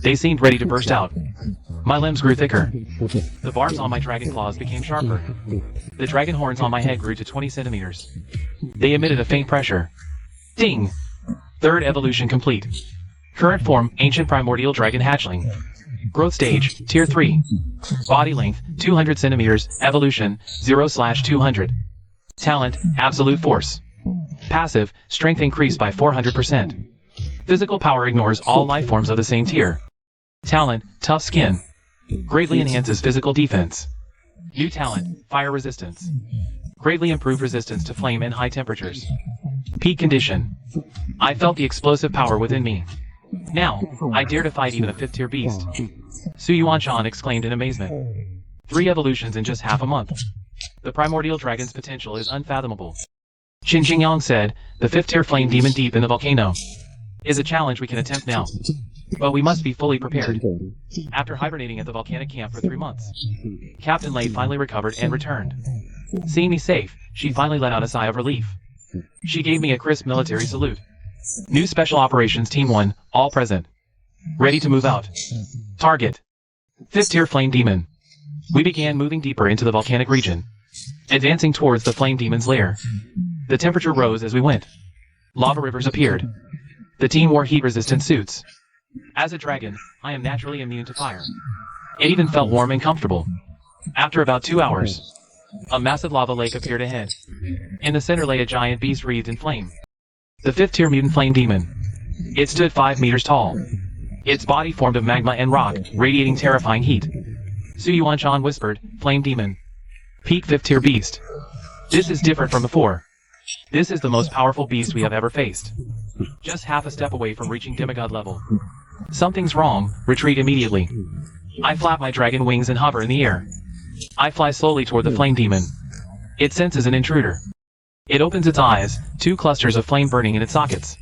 They seemed ready to burst out. My limbs grew thicker. The barbs on my dragon claws became sharper. The dragon horns on my head grew to 20 centimeters. They emitted a faint pressure. Ding! Third evolution complete. Current form, Ancient Primordial Dragon Hatchling. Growth stage, Tier 3. Body length, 200 centimeters, evolution, 0/200. Talent, Absolute Force. Passive, strength increased by 400%. Physical power ignores all life forms of the same tier. Talent, Tough Skin. Greatly enhances physical defense. New talent, Fire Resistance. Greatly improved resistance to flame and high temperatures. Peak condition. I felt the explosive power within me. Now, I dare to fight even a 5th tier beast. Su Yuanshan exclaimed in amazement. 3 evolutions in just half a month. The primordial dragon's potential is unfathomable. Qin Jingyang said, the 5th tier flame demon deep in the volcano is a challenge we can attempt now. But we must be fully prepared. After hibernating at the volcanic camp for 3 months, Captain Lei finally recovered and returned. Seeing me safe, she finally let out a sigh of relief. She gave me a crisp military salute. New Special Operations Team 1, all present. Ready to move out. Target. 5th tier flame demon. We began moving deeper into the volcanic region, advancing towards the flame demon's lair. The temperature rose as we went. Lava rivers appeared. The team wore heat-resistant suits. As a dragon, I am naturally immune to fire. It even felt warm and comfortable. After about 2 hours, a massive lava lake appeared ahead. In the center lay a giant beast wreathed in flame. The 5th tier mutant flame demon. It stood 5 meters tall. Its body formed of magma and rock, radiating terrifying heat. Su Yuanshan whispered, Flame demon. Peak 5th tier beast. This is different from before. This is the most powerful beast we have ever faced. Just half a step away from reaching demigod level. Something's wrong, retreat immediately. I flap my dragon wings and hover in the air. I fly slowly toward the flame demon. It senses an intruder. It opens its eyes, 2 clusters of flame burning in its sockets.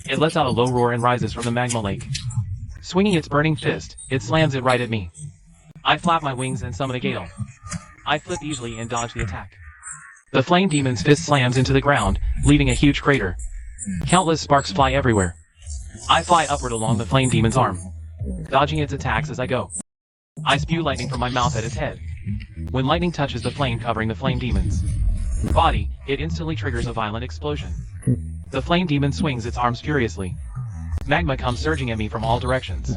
It lets out a low roar and rises from the magma lake. Swinging its burning fist, it slams it right at me. I flap my wings and summon a gale. I flip easily and dodge the attack. The flame demon's fist slams into the ground, leaving a huge crater. Countless sparks fly everywhere. I fly upward along the flame demon's arm, dodging its attacks as I go. I spew lightning from my mouth at its head. When lightning touches the flame covering the flame demon's body, it instantly triggers a violent explosion. The flame demon swings its arms furiously. Magma comes surging at me from all directions.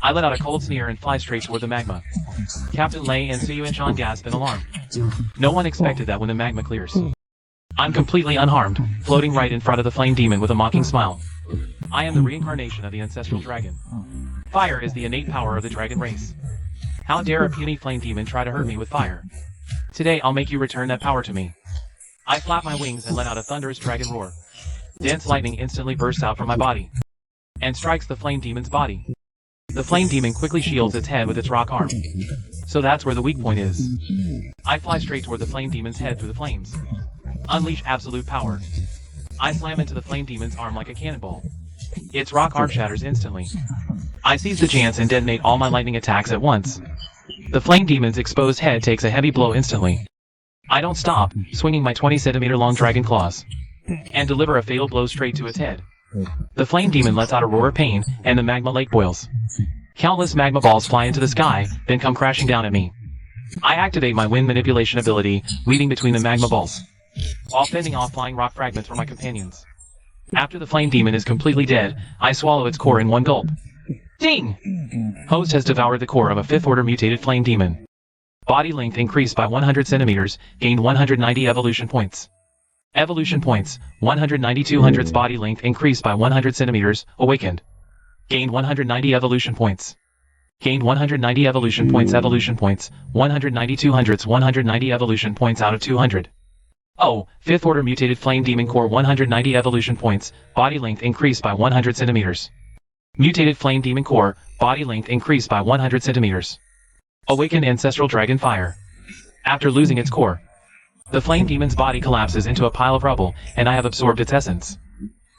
I let out a cold sneer and fly straight toward the magma. Captain Lei and Suyu and Sean gasp in alarm. No one expected that when the magma clears. I'm completely unharmed, floating right in front of the flame demon with a mocking smile. I am the reincarnation of the Ancestral Dragon. Fire is the innate power of the dragon race. How dare a puny flame demon try to hurt me with fire? Today I'll make you return that power to me. I flap my wings and let out a thunderous dragon roar. Dense lightning instantly bursts out from my body and strikes the flame demon's body. The flame demon quickly shields its head with its rock arm. So that's where the weak point is. I fly straight toward the flame demon's head through the flames. Unleash absolute power. I slam into the flame demon's arm like a cannonball. Its rock arm shatters instantly. I seize the chance and detonate all my lightning attacks at once. The flame demon's exposed head takes a heavy blow instantly. I don't stop, swinging my 20-centimeter long dragon claws, and deliver a fatal blow straight to its head. The flame demon lets out a roar of pain, and the magma lake boils. Countless magma balls fly into the sky, then come crashing down at me. I activate my wind manipulation ability, weaving between the magma balls, while fending off flying rock fragments for my companions. After the flame demon is completely dead, I swallow its core in one gulp. Ding! Host has devoured the core of a 5th-order mutated flame demon. Body length increased by 100 centimeters, gained 190 evolution points. Evolution points, 190 200's body length increased by 100 centimeters, awakened. Gained 190 evolution points. Gained 190 evolution points, 190 200's 190 evolution points out of 200. Oh, 5th order mutated flame demon core 190 evolution points, body length increased by 100 centimeters. Mutated flame demon core, body length increased by 100 centimeters. Awakened ancestral dragon fire. After losing its core, the flame demon's body collapses into a pile of rubble, and I have absorbed its essence.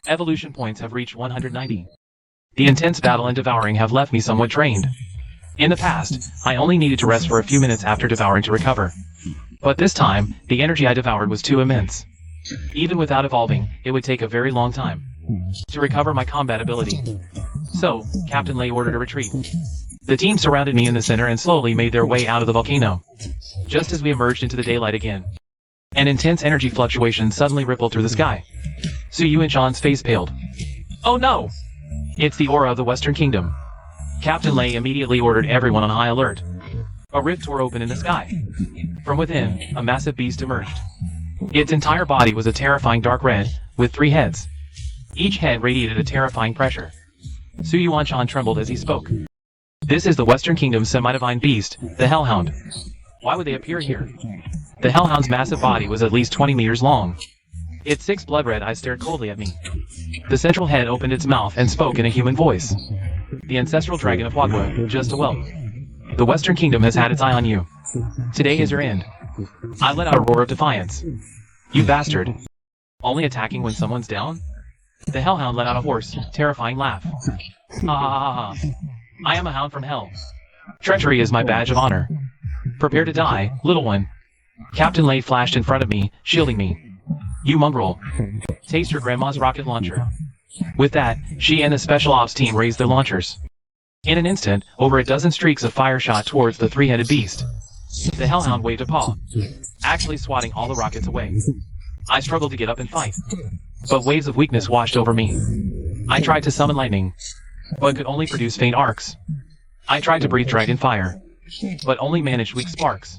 Evolution points have reached 190. The intense battle and devouring have left me somewhat drained. In the past, I only needed to rest for a few minutes after devouring to recover. But this time, the energy I devoured was too immense. Even without evolving, it would take a very long time to recover my combat ability. So, Captain Lei ordered a retreat. The team surrounded me in the center and slowly made their way out of the volcano. Just as we emerged into the daylight again, an intense energy fluctuation suddenly rippled through the sky. Suyu and Sean's face paled. Oh no! It's the aura of the Western Kingdom. Captain Lei immediately ordered everyone on high alert. A rift tore open in the sky. From within, a massive beast emerged. Its entire body was a terrifying dark red, with 3 heads. Each head radiated a terrifying pressure. Suyu Anshan trembled as he spoke. This is the Western Kingdom's semi-divine beast, the Hellhound. Why would they appear here? The Hellhound's massive body was at least 20 meters long. Its 6 blood-red eyes stared coldly at me. The central head opened its mouth and spoke in a human voice. The Ancestral Dragon of Wagwa, just awoke. The Western Kingdom has had its eye on you. Today is your end. I let out a roar of defiance. You bastard. Only attacking when someone's down? The Hellhound let out a hoarse, terrifying laugh. Ah! I am a hound from hell. Treachery is my badge of honor. Prepare to die, little one. Captain Lei flashed in front of me, shielding me. You mongrel. Taste your grandma's rocket launcher. With that, she and the special ops team raised their launchers. In an instant, over a dozen streaks of fire shot towards the 3-headed beast. The Hellhound waved a paw, actually swatting all the rockets away. I struggled to get up and fight, but waves of weakness washed over me. I tried to summon lightning, but could only produce faint arcs. I tried to breathe dragon fire, but only managed weak sparks.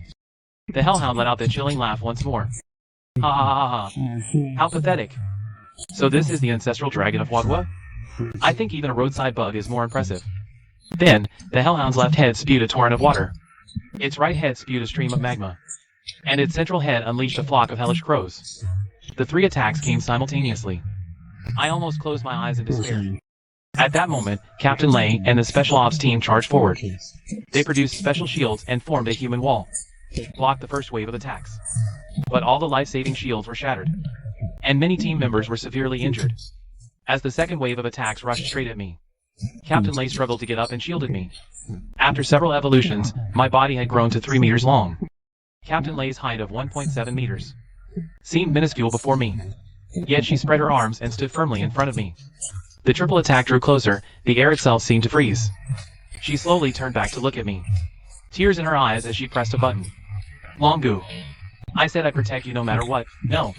The Hellhound let out the chilling laugh once more. Ha ha ha ha. How pathetic. So this is the Ancestral Dragon of Wagwa? I think even a roadside bug is more impressive. Then, the Hellhound's left head spewed a torrent of water. Its right head spewed a stream of magma. And its central head unleashed a flock of hellish crows. The 3 attacks came simultaneously. I almost closed my eyes in despair. At that moment, Captain Lei and the Special Ops team charged forward. They produced special shields and formed a human wall. Blocked the first wave of attacks. But all the life-saving shields were shattered. And many team members were severely injured. As the second wave of attacks rushed straight at me, Captain Lei struggled to get up and shielded me. After several evolutions, my body had grown to 3 meters long. Captain Lei's height of 1.7 meters seemed minuscule before me. Yet she spread her arms and stood firmly in front of me. The triple attack drew closer, the air itself seemed to freeze. She slowly turned back to look at me. Tears in her eyes as she pressed a button. Longu. I said I'd protect you no matter what. No.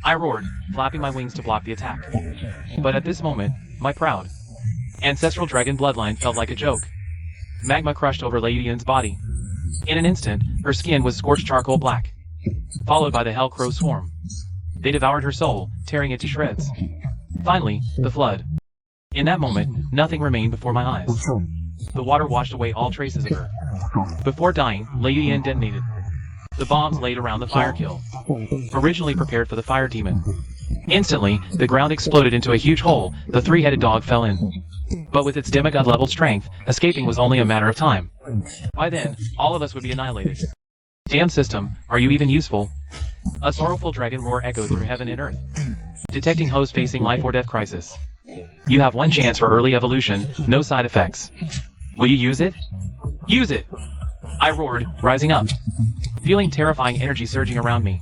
I roared, flapping my wings to block the attack. But at this moment, my proud Ancestral Dragon bloodline felt like a joke. Magma crushed over Lady Yin's body. In an instant, her skin was scorched charcoal black, followed by the Hell Crow swarm. They devoured her soul, tearing it to shreds. Finally, the flood. In that moment, nothing remained before my eyes. The water washed away all traces of her. Before dying, Lady Yin detonated the bombs laid around the fire kill, originally prepared for the fire demon. Instantly, the ground exploded into a huge hole. The three-headed dog fell in. But with its demigod-level strength, escaping was only a matter of time. By then, all of us would be annihilated. Damn system, are you even useful? A sorrowful dragon roar echoed through heaven and earth, detecting hosts facing life or death crisis. You have one chance for early evolution, no side effects. Will you use it? Use it! I roared, rising up, feeling terrifying energy surging around me.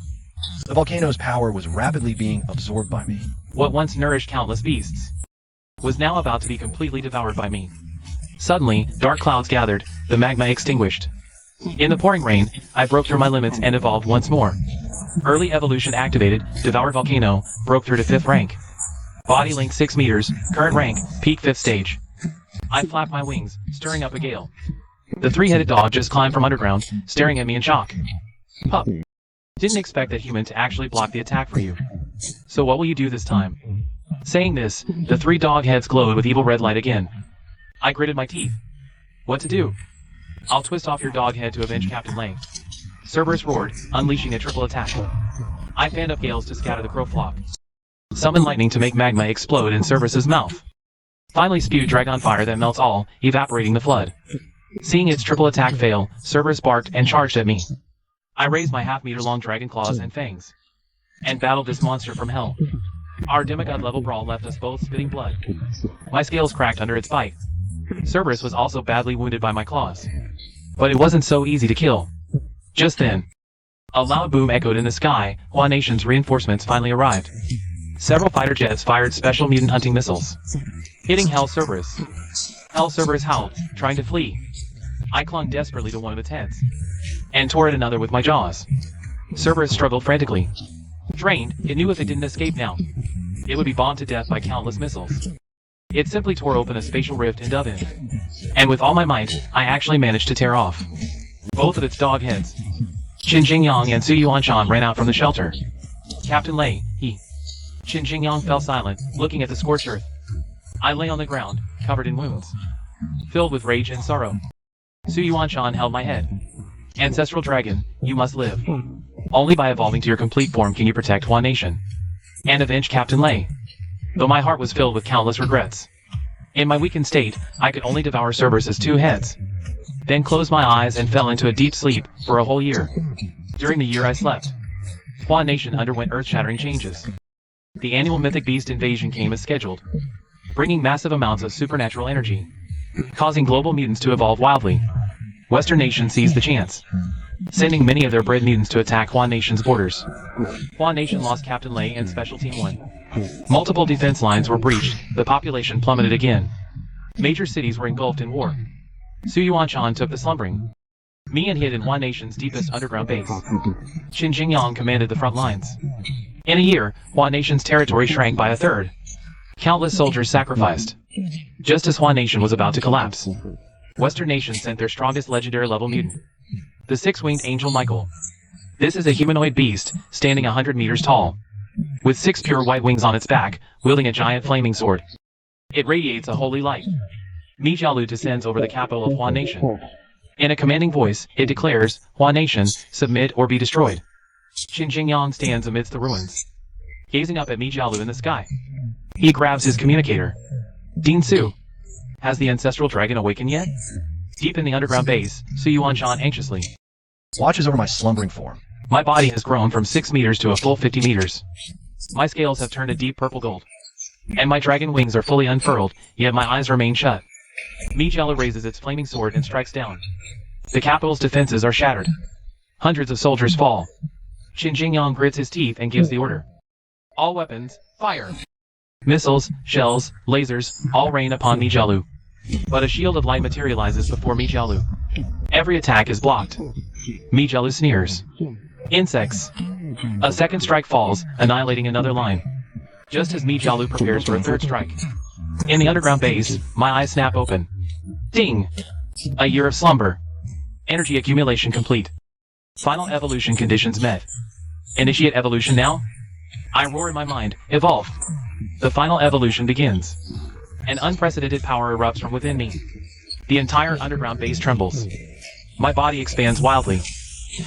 The volcano's power was rapidly being absorbed by me. What once nourished countless beasts was now about to be completely devoured by me. Suddenly, dark clouds gathered, the magma extinguished. In the pouring rain, I broke through my limits and evolved once more. Early evolution activated, devoured volcano, broke through to 5th rank. Body length 6 meters, current rank, peak 5th stage. I flapped my wings, stirring up a gale. The three-headed dog just climbed from underground, staring at me in shock. Pup. Didn't expect that human to actually block the attack for you. So what will you do this time? Saying this, the 3 dog heads glowed with evil red light again. I gritted my teeth. What to do? I'll twist off your dog head to avenge Captain Lei. Cerberus roared, unleashing a triple attack. I fanned up gales to scatter the crow flock. Summoned lightning to make magma explode in Cerberus's mouth. Finally spewed dragon fire that melts all, evaporating the flood. Seeing its triple attack fail, Cerberus barked and charged at me. I raised my half-meter-long dragon claws and fangs, and battled this monster from hell. Our demigod-level brawl left us both spitting blood. My scales cracked under its bite. Cerberus was also badly wounded by my claws. But it wasn't so easy to kill. Just then, a loud boom echoed in the sky. Hua Nation's reinforcements finally arrived. Several fighter jets fired special mutant hunting missiles, hitting Hell Cerberus. Hell Cerberus howled, trying to flee. I clung desperately to one of its heads, and tore at another with my jaws. Cerberus struggled frantically. Drained, it knew if it didn't escape now, it would be bombed to death by countless missiles. It simply tore open a spatial rift and dove in. And with all my might, I actually managed to tear off both of its dog heads. Qin Jingyang and Su Yuanshan ran out from the shelter. Captain Lei, he. Qin Jingyang fell silent, looking at the scorched earth. I lay on the ground, covered in wounds, filled with rage and sorrow. Su Yuanshan held my head. Ancestral Dragon, you must live. Only by evolving to your complete form can you protect Hua Nation and avenge Captain Lei. Though my heart was filled with countless regrets. In my weakened state, I could only devour Cerberus's 2 heads. Then closed my eyes and fell into a deep sleep for a whole year. During the year I slept, Hua Nation underwent earth-shattering changes. The annual mythic beast invasion came as scheduled, bringing massive amounts of supernatural energy, causing global mutants to evolve wildly. Western nations seized the chance, sending many of their bred mutants to attack Hua Nation's borders. Hua Nation lost Captain Lei and Special Team 1. Multiple defense lines were breached, the population plummeted again. Major cities were engulfed in war. Su Yuanshan took the slumbering me and hid in Hua Nation's deepest underground base. Qin Jingyang commanded the front lines. In a year, Hua Nation's territory shrank by 1/3. Countless soldiers sacrificed. Just as Hua Nation was about to collapse, Western nations sent their strongest legendary level mutant, the 6-winged Angel Michael. This is a humanoid beast, standing 100 meters tall, with 6 pure white wings on its back, wielding a giant flaming sword. It radiates a holy light. Mi Jialu descends over the capital of Hua Nation. In a commanding voice, it declares, Hua Nation, submit or be destroyed. Qin Jingyang stands amidst the ruins, gazing up at Mi Jialu in the sky. He grabs his communicator. Dean Su, has the Ancestral Dragon awakened yet? Deep in the underground base, Su Yuanshan anxiously Watches over my slumbering form. My body has grown from 6 meters to a full 50 meters. My scales have turned a deep purple gold. and my dragon wings are fully unfurled, yet my eyes remain shut. Mijialu raises its flaming sword and strikes down. The capital's defenses are shattered. Hundreds of soldiers fall. Qin Jingyang grits his teeth and gives the order. All weapons, fire! Missiles, shells, lasers, all rain upon Mijialu. But a shield of light materializes before Mijialu. Every attack is blocked. Mijialu sneers. Insects. A second strike falls, annihilating another line. Just as Mijialu prepares for a third strike. In the underground base, my eyes snap open. Ding! A year of slumber. Energy accumulation complete. Final evolution conditions met. Initiate evolution now? I roar in my mind, evolve. The final evolution begins. An unprecedented power erupts from within me. The entire underground base trembles. My body expands wildly.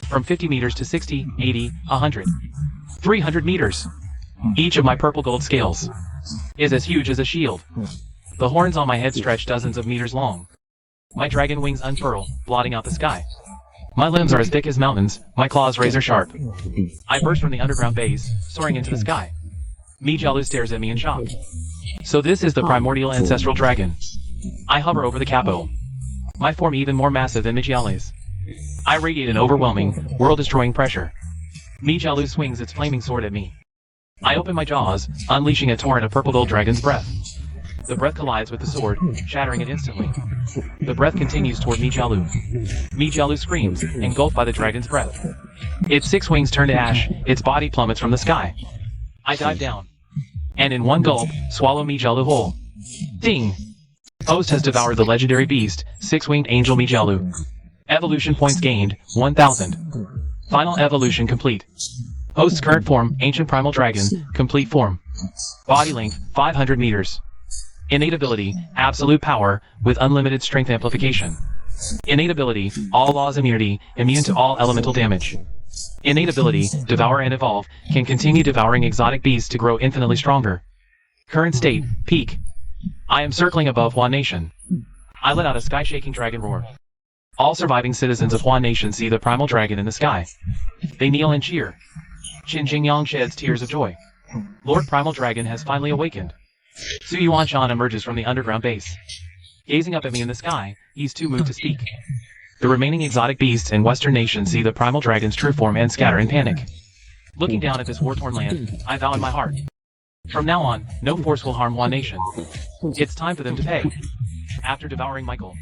From 50 meters to 60, 80, 100. 300 meters. Each of my purple gold scales is as huge as a shield. The horns on my head stretch dozens of meters long. My dragon wings unfurl, blotting out the sky. My limbs are as thick as mountains, my claws razor sharp. I burst from the underground base, soaring into the sky. Mijialu stares at me in shock. So this is the primordial ancestral dragon. I hover over the capital. My form even more massive than Mijiale's. I radiate an overwhelming, world-destroying pressure. Mijialu swings its flaming sword at me. I open my jaws, unleashing a torrent of purple gold dragon's breath. The breath collides with the sword, shattering it instantly. The breath continues toward Mijialu. Mijialu screams, engulfed by the dragon's breath. Its 6 wings turn to ash, its body plummets from the sky. I dive down. And in one gulp, swallow Mijialu whole. Ding! Host has devoured the legendary beast, 6-winged angel Mijialu. Evolution points gained, 1000. Final evolution complete. Host's current form, Ancient Primal Dragon, complete form. Body length, 500 meters. Innate ability, absolute power, with unlimited strength amplification. Innate ability, all laws immunity, immune to all elemental damage. Innate ability, devour and evolve, can continue devouring exotic beasts to grow infinitely stronger. Current state, peak. I am circling above Huan Nation. I let out a sky-shaking dragon roar. All surviving citizens of Huan Nation see the primal dragon in the sky. They kneel and cheer. Qin Jingyang sheds tears of joy. Lord Primal Dragon has finally awakened. Su Yuanshan emerges from the underground base. Gazing up at me in the sky, he's too moved to speak. The remaining exotic beasts in Western nations see the primal dragon's true form and scatter in panic. Looking down at this war-torn land, I vow in my heart. From now on, no force will harm Huan Nation. It's time for them to pay. After devouring Michael,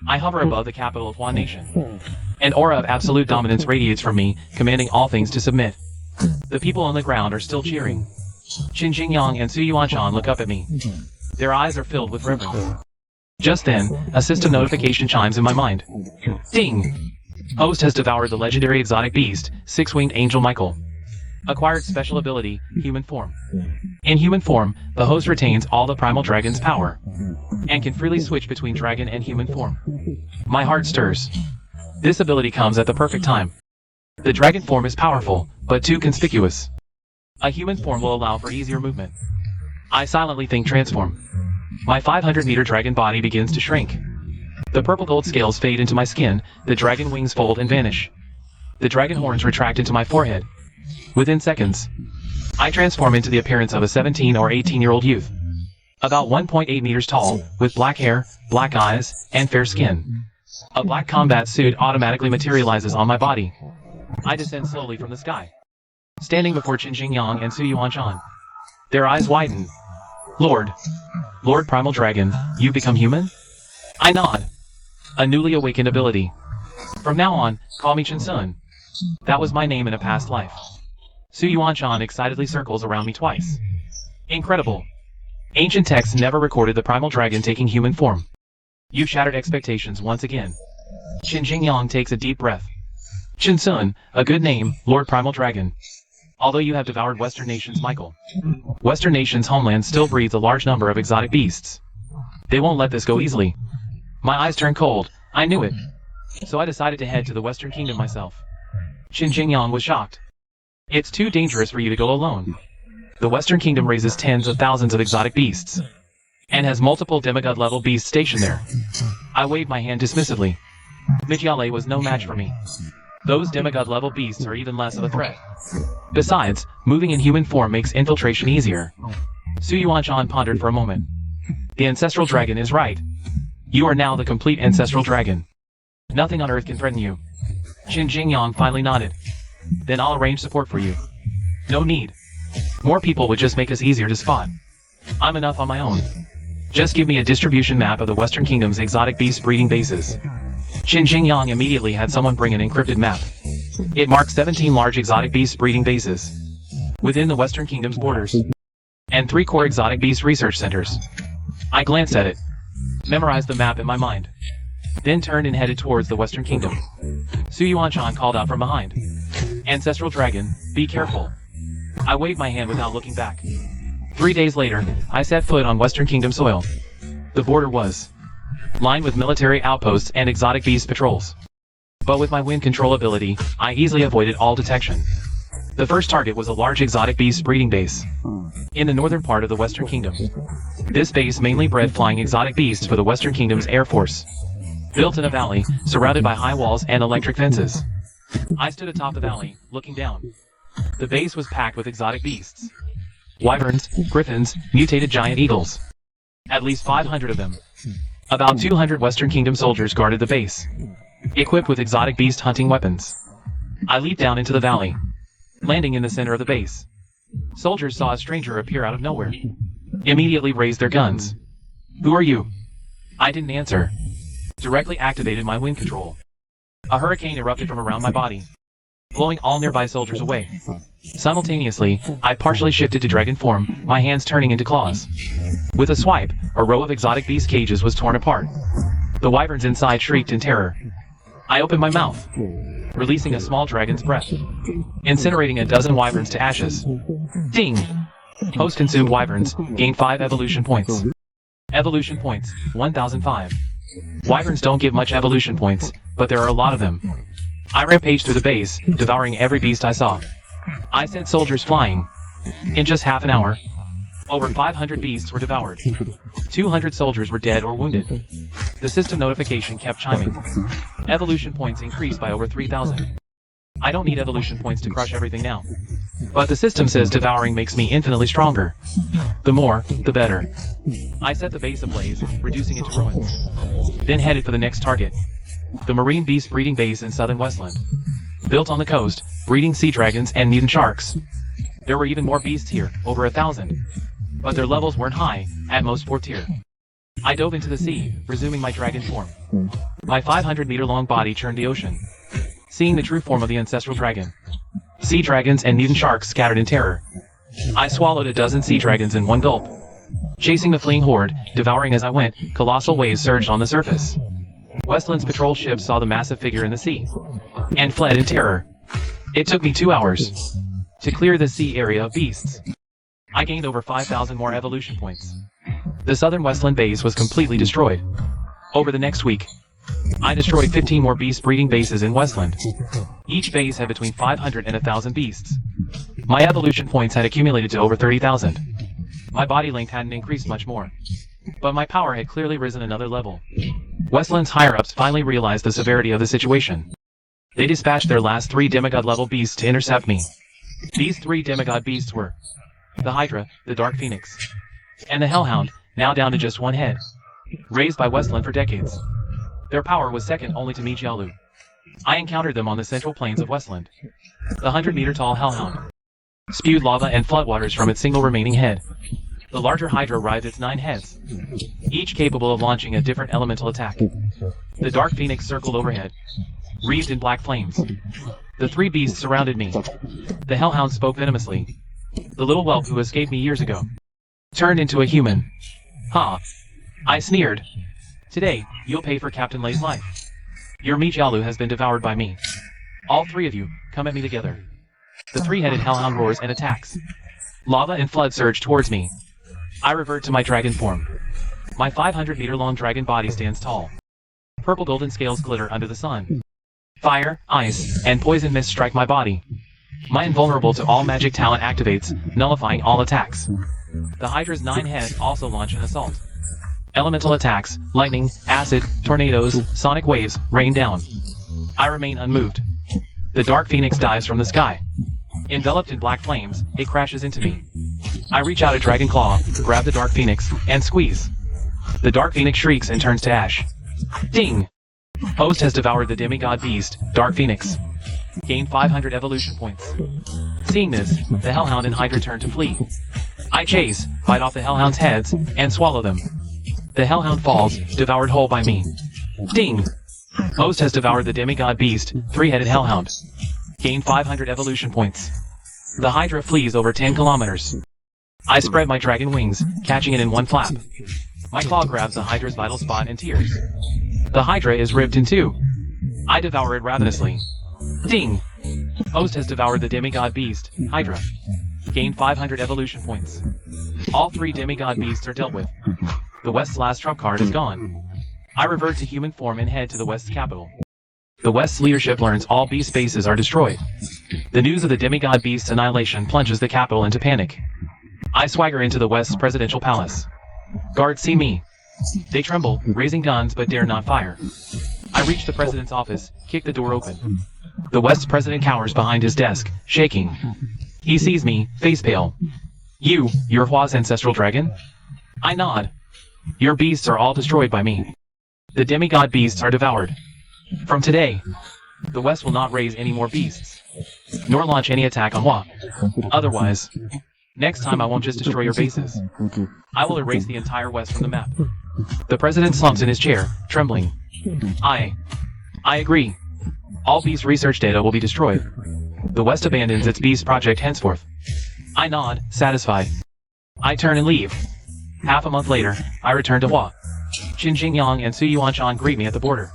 I hover above the capital of Huan Nation. An aura of absolute dominance radiates from me, commanding all things to submit. The people on the ground are still cheering. Qin Jingyang and Su Yuanshan look up at me. Their eyes are filled with reverence. Just then, a system notification chimes in my mind. Ding! Host has devoured the legendary exotic beast, 6-winged angel Michael. Acquired special ability, human form. In human form, the host retains all the primal dragon's power, and can freely switch between dragon and human form. My heart stirs. This ability comes at the perfect time. The dragon form is powerful, but too conspicuous. A human form will allow for easier movement. I silently think transform. My 500-meter dragon body begins to shrink. The purple gold scales fade into my skin, the dragon wings fold and vanish. The dragon horns retract into my forehead. Within seconds, I transform into the appearance of a 17 or 18-year-old youth. About 1.8 meters tall, with black hair, black eyes, and fair skin. A black combat suit automatically materializes on my body. I descend slowly from the sky. Standing before Qin Jingyang and Su Yuanshan. Their eyes widen. Lord Primal Dragon, you become human? I nod. A newly awakened ability. From now on, call me Qin Sun. That was my name in a past life. Su Yuanshan excitedly circles around me twice. Incredible. Ancient texts never recorded the primal dragon taking human form. You've shattered expectations once again. Qin Jingyang takes a deep breath. Qin Sun, a good name, Lord Primal Dragon. Although you have devoured Western nations, Michael. Western nations' homeland still breeds a large number of exotic beasts. They won't let this go easily. My eyes turn cold, I knew it. So I decided to head to the Western Kingdom myself. Qin Jingyang was shocked. It's too dangerous for you to go alone. The Western Kingdom raises tens of thousands of exotic beasts, and has multiple demigod-level beasts stationed there. I waved my hand dismissively. Mijiale was no match for me. Those demigod-level beasts are even less of a threat. Besides, moving in human form makes infiltration easier. Su Yuanshan pondered for a moment. The Ancestral Dragon is right. You are now the complete Ancestral Dragon. Nothing on Earth can threaten you. Qin Jingyang finally nodded. Then I'll arrange support for you. No need. More people would just make us easier to spot. I'm enough on my own. Just give me a distribution map of the Western Kingdom's exotic beast breeding bases. Qin Jingyang immediately had someone bring an encrypted map. It marked 17 large exotic beast breeding bases within the Western Kingdom's borders, and 3 core exotic beast research centers. I glanced at it, memorized the map in my mind, then turned and headed towards the Western Kingdom. Su Yuanshan called out from behind. Ancestral Dragon, be careful. I waved my hand without looking back. 3 days later, I set foot on Western Kingdom soil. The border was lined with military outposts and exotic beast patrols. But with my wind control ability, I easily avoided all detection. The first target was a large exotic beast breeding base in the northern part of the Western Kingdom. This base mainly bred flying exotic beasts for the Western Kingdom's Air Force. Built in a valley, surrounded by high walls and electric fences. I stood atop the valley, looking down. The base was packed with exotic beasts. Wyverns, griffins, mutated giant eagles. At least 500 of them. About 200 Western Kingdom soldiers guarded the base, equipped with exotic beast hunting weapons. I leaped down into the valley, landing in the center of the base. Soldiers saw a stranger appear out of nowhere. Immediately raised their guns. Who are you? I didn't answer. Directly activated my wind control. A hurricane erupted from around my body, blowing all nearby soldiers away. Simultaneously, I partially shifted to dragon form, my hands turning into claws. With a swipe, a row of exotic beast cages was torn apart. The wyverns inside shrieked in terror. I opened my mouth, releasing a small dragon's breath, incinerating a dozen wyverns to ashes. Ding! Post-consumed wyverns gained 5 evolution points. Evolution points, 1005. Wyverns don't give much evolution points, but there are a lot of them. I rampaged through the base, devouring every beast I saw. I sent soldiers flying. In just half an hour, over 500 beasts were devoured. 200 soldiers were dead or wounded. The system notification kept chiming. Evolution points increased by over 3,000. I don't need evolution points to crush everything now. But the system says devouring makes me infinitely stronger. The more, the better. I set the base ablaze, reducing it to ruins. Then headed for the next target. The marine beast breeding base in southern Westland. Built on the coast, breeding sea dragons and mutant sharks. There were even more beasts here, over 1,000. But their levels weren't high, at most 4th tier. I dove into the sea, resuming my dragon form. My 500-meter-long body churned the ocean, seeing the true form of the Ancestral Dragon. Sea dragons and mutant sharks scattered in terror. I swallowed a dozen sea dragons in one gulp. Chasing the fleeing horde, devouring as I went, colossal waves surged on the surface. Westland's patrol ships saw the massive figure in the sea, and fled in terror. It took me 2 hours to clear the sea area of beasts. I gained over 5,000 more evolution points. The southern Westland base was completely destroyed. Over the next week, I destroyed 15 more beast breeding bases in Westland. Each base had between 500 and 1,000 beasts. My evolution points had accumulated to over 30,000. My body length hadn't increased much more, but my power had clearly risen another level. Westland's higher-ups finally realized the severity of the situation. They dispatched their last 3 demigod-level beasts to intercept me. These 3 demigod beasts were the Hydra, the Dark Phoenix, and the Hellhound, now down to just 1 head, raised by Westland for decades. Their power was second only to Mijialu. I encountered them on the central plains of Westland. The 100-meter-tall Hellhound spewed lava and floodwaters from its single remaining head. The larger Hydra writhed its 9 heads, each capable of launching a different elemental attack. The Dark Phoenix circled overhead, wreathed in black flames. The 3 beasts surrounded me. The Hellhound spoke venomously. The little whelp who escaped me years ago turned into a human. Ha! I sneered. Today, you'll pay for Captain Lei's life. Your Mijialu has been devoured by me. All 3 of you, come at me together. The 3-headed Hellhound roars and attacks. Lava and flood surge towards me. I revert to my dragon form. My 500-meter-long dragon body stands tall. Purple golden scales glitter under the sun. Fire, ice, and poison mist strike my body. My invulnerable to all magic talent activates, nullifying all attacks. The Hydra's 9 heads also launch an assault. Elemental attacks, lightning, acid, tornadoes, sonic waves, rain down. I remain unmoved. The Dark Phoenix dives from the sky. Enveloped in black flames, it crashes into me. I reach out a dragon claw, grab the Dark Phoenix, and squeeze. The Dark Phoenix shrieks and turns to ash. Ding! Host has devoured the demigod beast, Dark Phoenix. Gain 500 evolution points. Seeing this, the Hellhound and Hydra turn to flee. I chase, bite off the Hellhound's heads, and swallow them. The Hellhound falls, devoured whole by me. Ding! Host has devoured the demigod beast, three-headed Hellhound. Gain 500 evolution points. The Hydra flees over 10 kilometers. I spread my dragon wings, catching it in one flap. My claw grabs the Hydra's vital spot and tears. The Hydra is ripped in two. I devour it ravenously. Ding! Host has devoured the demigod beast, Hydra. Gain 500 evolution points. All three demigod beasts are dealt with. The West's last trump card is gone. I revert to human form and head to the West's capital. The West's leadership learns all beast bases are destroyed. The news of the demigod beast's annihilation plunges the capital into panic. I swagger into the West's presidential palace. Guards see me. They tremble, raising guns but dare not fire. I reach the president's office, kick the door open. The West's president cowers behind his desk, shaking. He sees me, face pale. You're Hua's ancestral dragon? I nod. Your beasts are all destroyed by me. The demigod beasts are devoured. From today, the West will not raise any more beasts, nor launch any attack on Hua. Otherwise, next time I won't just destroy your bases. I will erase the entire West from the map. The president slumps in his chair, trembling. I agree. All beast research data will be destroyed. The West abandons its beast project henceforth. I nod, satisfied. I turn and leave. Half a month later, I return to Hua. Qin Jingyang and Su Yuanshan greet me at the border.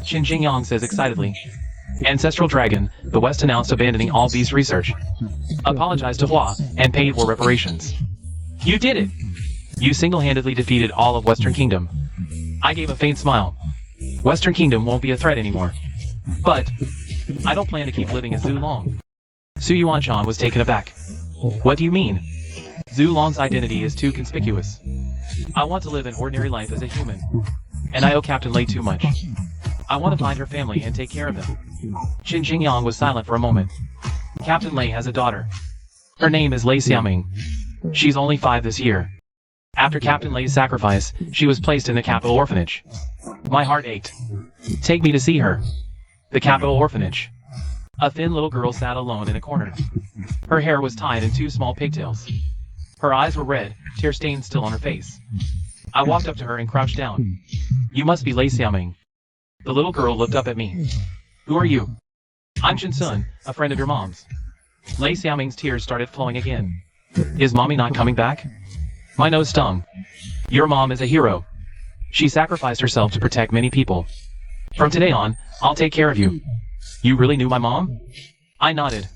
Qin Jingyang says excitedly, Ancestral Dragon, the West announced abandoning all beast research. Apologized to Hua, and paid war reparations. You did it! You single-handedly defeated all of Western Kingdom. I gave a faint smile. Western Kingdom won't be a threat anymore. But I don't plan to keep living as Zhu Long. Su Yuanshan was taken aback. What do you mean? Zhu Long's identity is too conspicuous. I want to live an ordinary life as a human. And I owe Captain Lei too much. I want to find her family and take care of them. Qin Jingyang was silent for a moment. Captain Lei has a daughter. Her name is Lei Xiaoming. She's only 5 this year. After Captain Lei's sacrifice, she was placed in the capital orphanage. My heart ached. Take me to see her. The capital orphanage. A thin little girl sat alone in a corner. Her hair was tied in 2 small pigtails. Her eyes were red, tear stains still on her face. I walked up to her and crouched down. You must be Lei Xiaoming. The little girl looked up at me. Who are you? I'm Chen Sun, a friend of your mom's. Lei Xiaoming's tears started flowing again. Is mommy not coming back? My nose stung. Your mom is a hero. She sacrificed herself to protect many people. From today on, I'll take care of you. You really knew my mom? I nodded.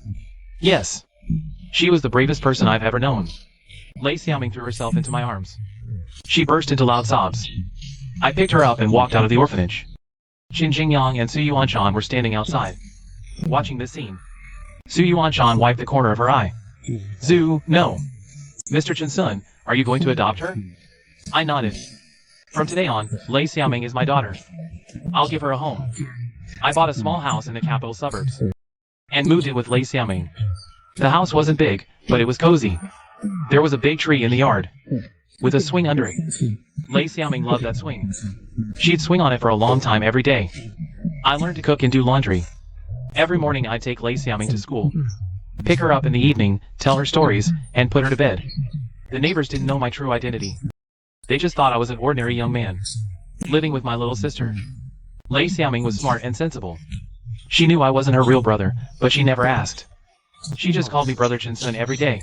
Yes. She was the bravest person I've ever known. Lei Xiaoming threw herself into my arms. She burst into loud sobs. I picked her up and walked out of the orphanage. Qin Jingyang and Su Yuanshan were standing outside, watching this scene. Su Yuanshan wiped the corner of her eye. Zhu, no. Mr. Chen Sun, are you going to adopt her? I nodded. From today on, Lei Xiaoming is my daughter. I'll give her a home. I bought a small house in the capital suburbs and moved in with Lei Xiaoming. The house wasn't big, but it was cozy. There was a big tree in the yard, with a swing under it. Lei Xiaoming loved that swing. She'd swing on it for a long time every day. I learned to cook and do laundry. Every morning I'd take Lei Xiaoming to school, pick her up in the evening, tell her stories, and put her to bed. The neighbors didn't know my true identity. They just thought I was an ordinary young man, living with my little sister. Lei Xiaoming was smart and sensible. She knew I wasn't her real brother, but she never asked. She just called me Brother Chen Sun every day.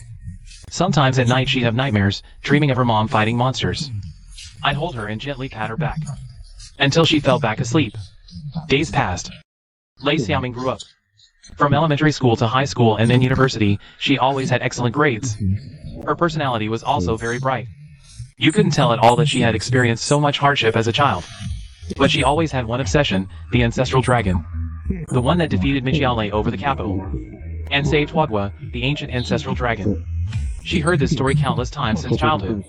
Sometimes at night she'd have nightmares, dreaming of her mom fighting monsters. I'd hold her and gently pat her back, until she fell back asleep. Days passed. Lei Xiaoming grew up. From elementary school to high school and then university, she always had excellent grades. Her personality was also very bright. You couldn't tell at all that she had experienced so much hardship as a child. But she always had one obsession, the Ancestral Dragon. The one that defeated Mijiao over the capital, and saved Huadua, the ancient Ancestral Dragon. She heard this story countless times since childhood.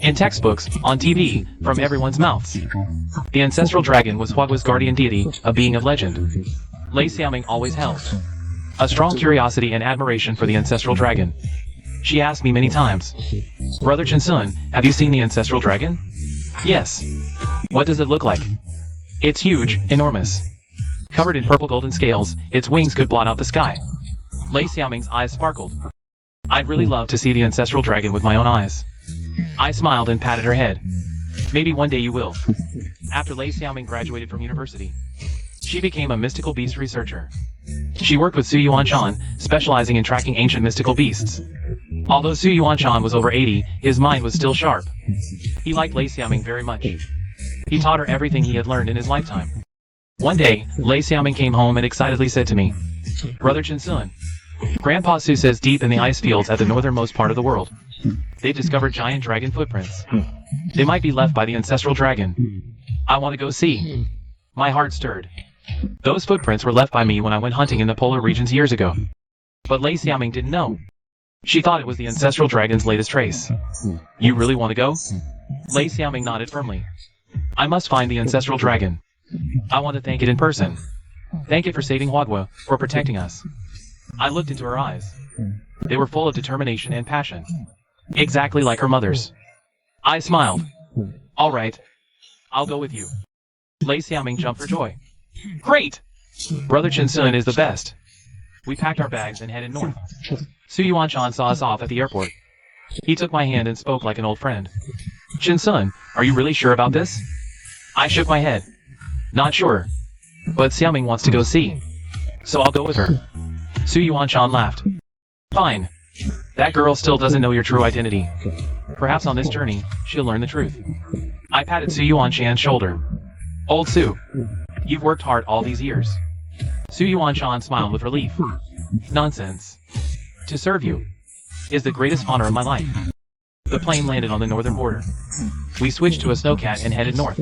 In textbooks, on TV, from everyone's mouths. The Ancestral Dragon was Huadua's guardian deity, a being of legend. Lei Xiaoming always held a strong curiosity and admiration for the Ancestral Dragon. She asked me many times, Brother Chinsun, have you seen the Ancestral Dragon? Yes. What does it look like? It's huge, enormous. Covered in purple golden scales, its wings could blot out the sky. Lei Xiaoming's eyes sparkled. I'd really love to see the Ancestral Dragon with my own eyes. I smiled and patted her head. Maybe one day you will. After Lei Xiaoming graduated from university, she became a mystical beast researcher. She worked with Su Yuanshan, specializing in tracking ancient mystical beasts. Although Su Yuanshan was over 80, his mind was still sharp. He liked Lei Xiaoming very much. He taught her everything he had learned in his lifetime. One day, Lei Xiaoming came home and excitedly said to me, Brother Chinsun, Grandpa Su says deep in the ice fields at the northernmost part of the world, they discovered giant dragon footprints. They might be left by the Ancestral Dragon. I want to go see. My heart stirred. Those footprints were left by me when I went hunting in the polar regions years ago. But Lei Xiaoming didn't know. She thought it was the Ancestral Dragon's latest trace. You really want to go? Lei Xiaoming nodded firmly. I must find the Ancestral Dragon. I want to thank it in person. Thank it for saving Huadhua, for protecting us. I looked into her eyes. They were full of determination and passion. Exactly like her mother's. I smiled. All right. I'll go with you. Lei Xiaoming jumped for joy. Great! Brother Chinsun is the best. We packed our bags and headed north. Su Yuanshan saw us off at the airport. He took my hand and spoke like an old friend. Chinsun, are you really sure about this? I shook my head. Not sure. But Xiaoming wants to go see. So I'll go with her. Su Yuanshan laughed. Fine. That girl still doesn't know your true identity. Perhaps on this journey, she'll learn the truth. I patted Su Yuanshan's shoulder. Old Su, you've worked hard all these years. Su Yuanshan smiled with relief. Nonsense. To serve you is the greatest honor of my life. The plane landed on the northern border. We switched to a snowcat and headed north.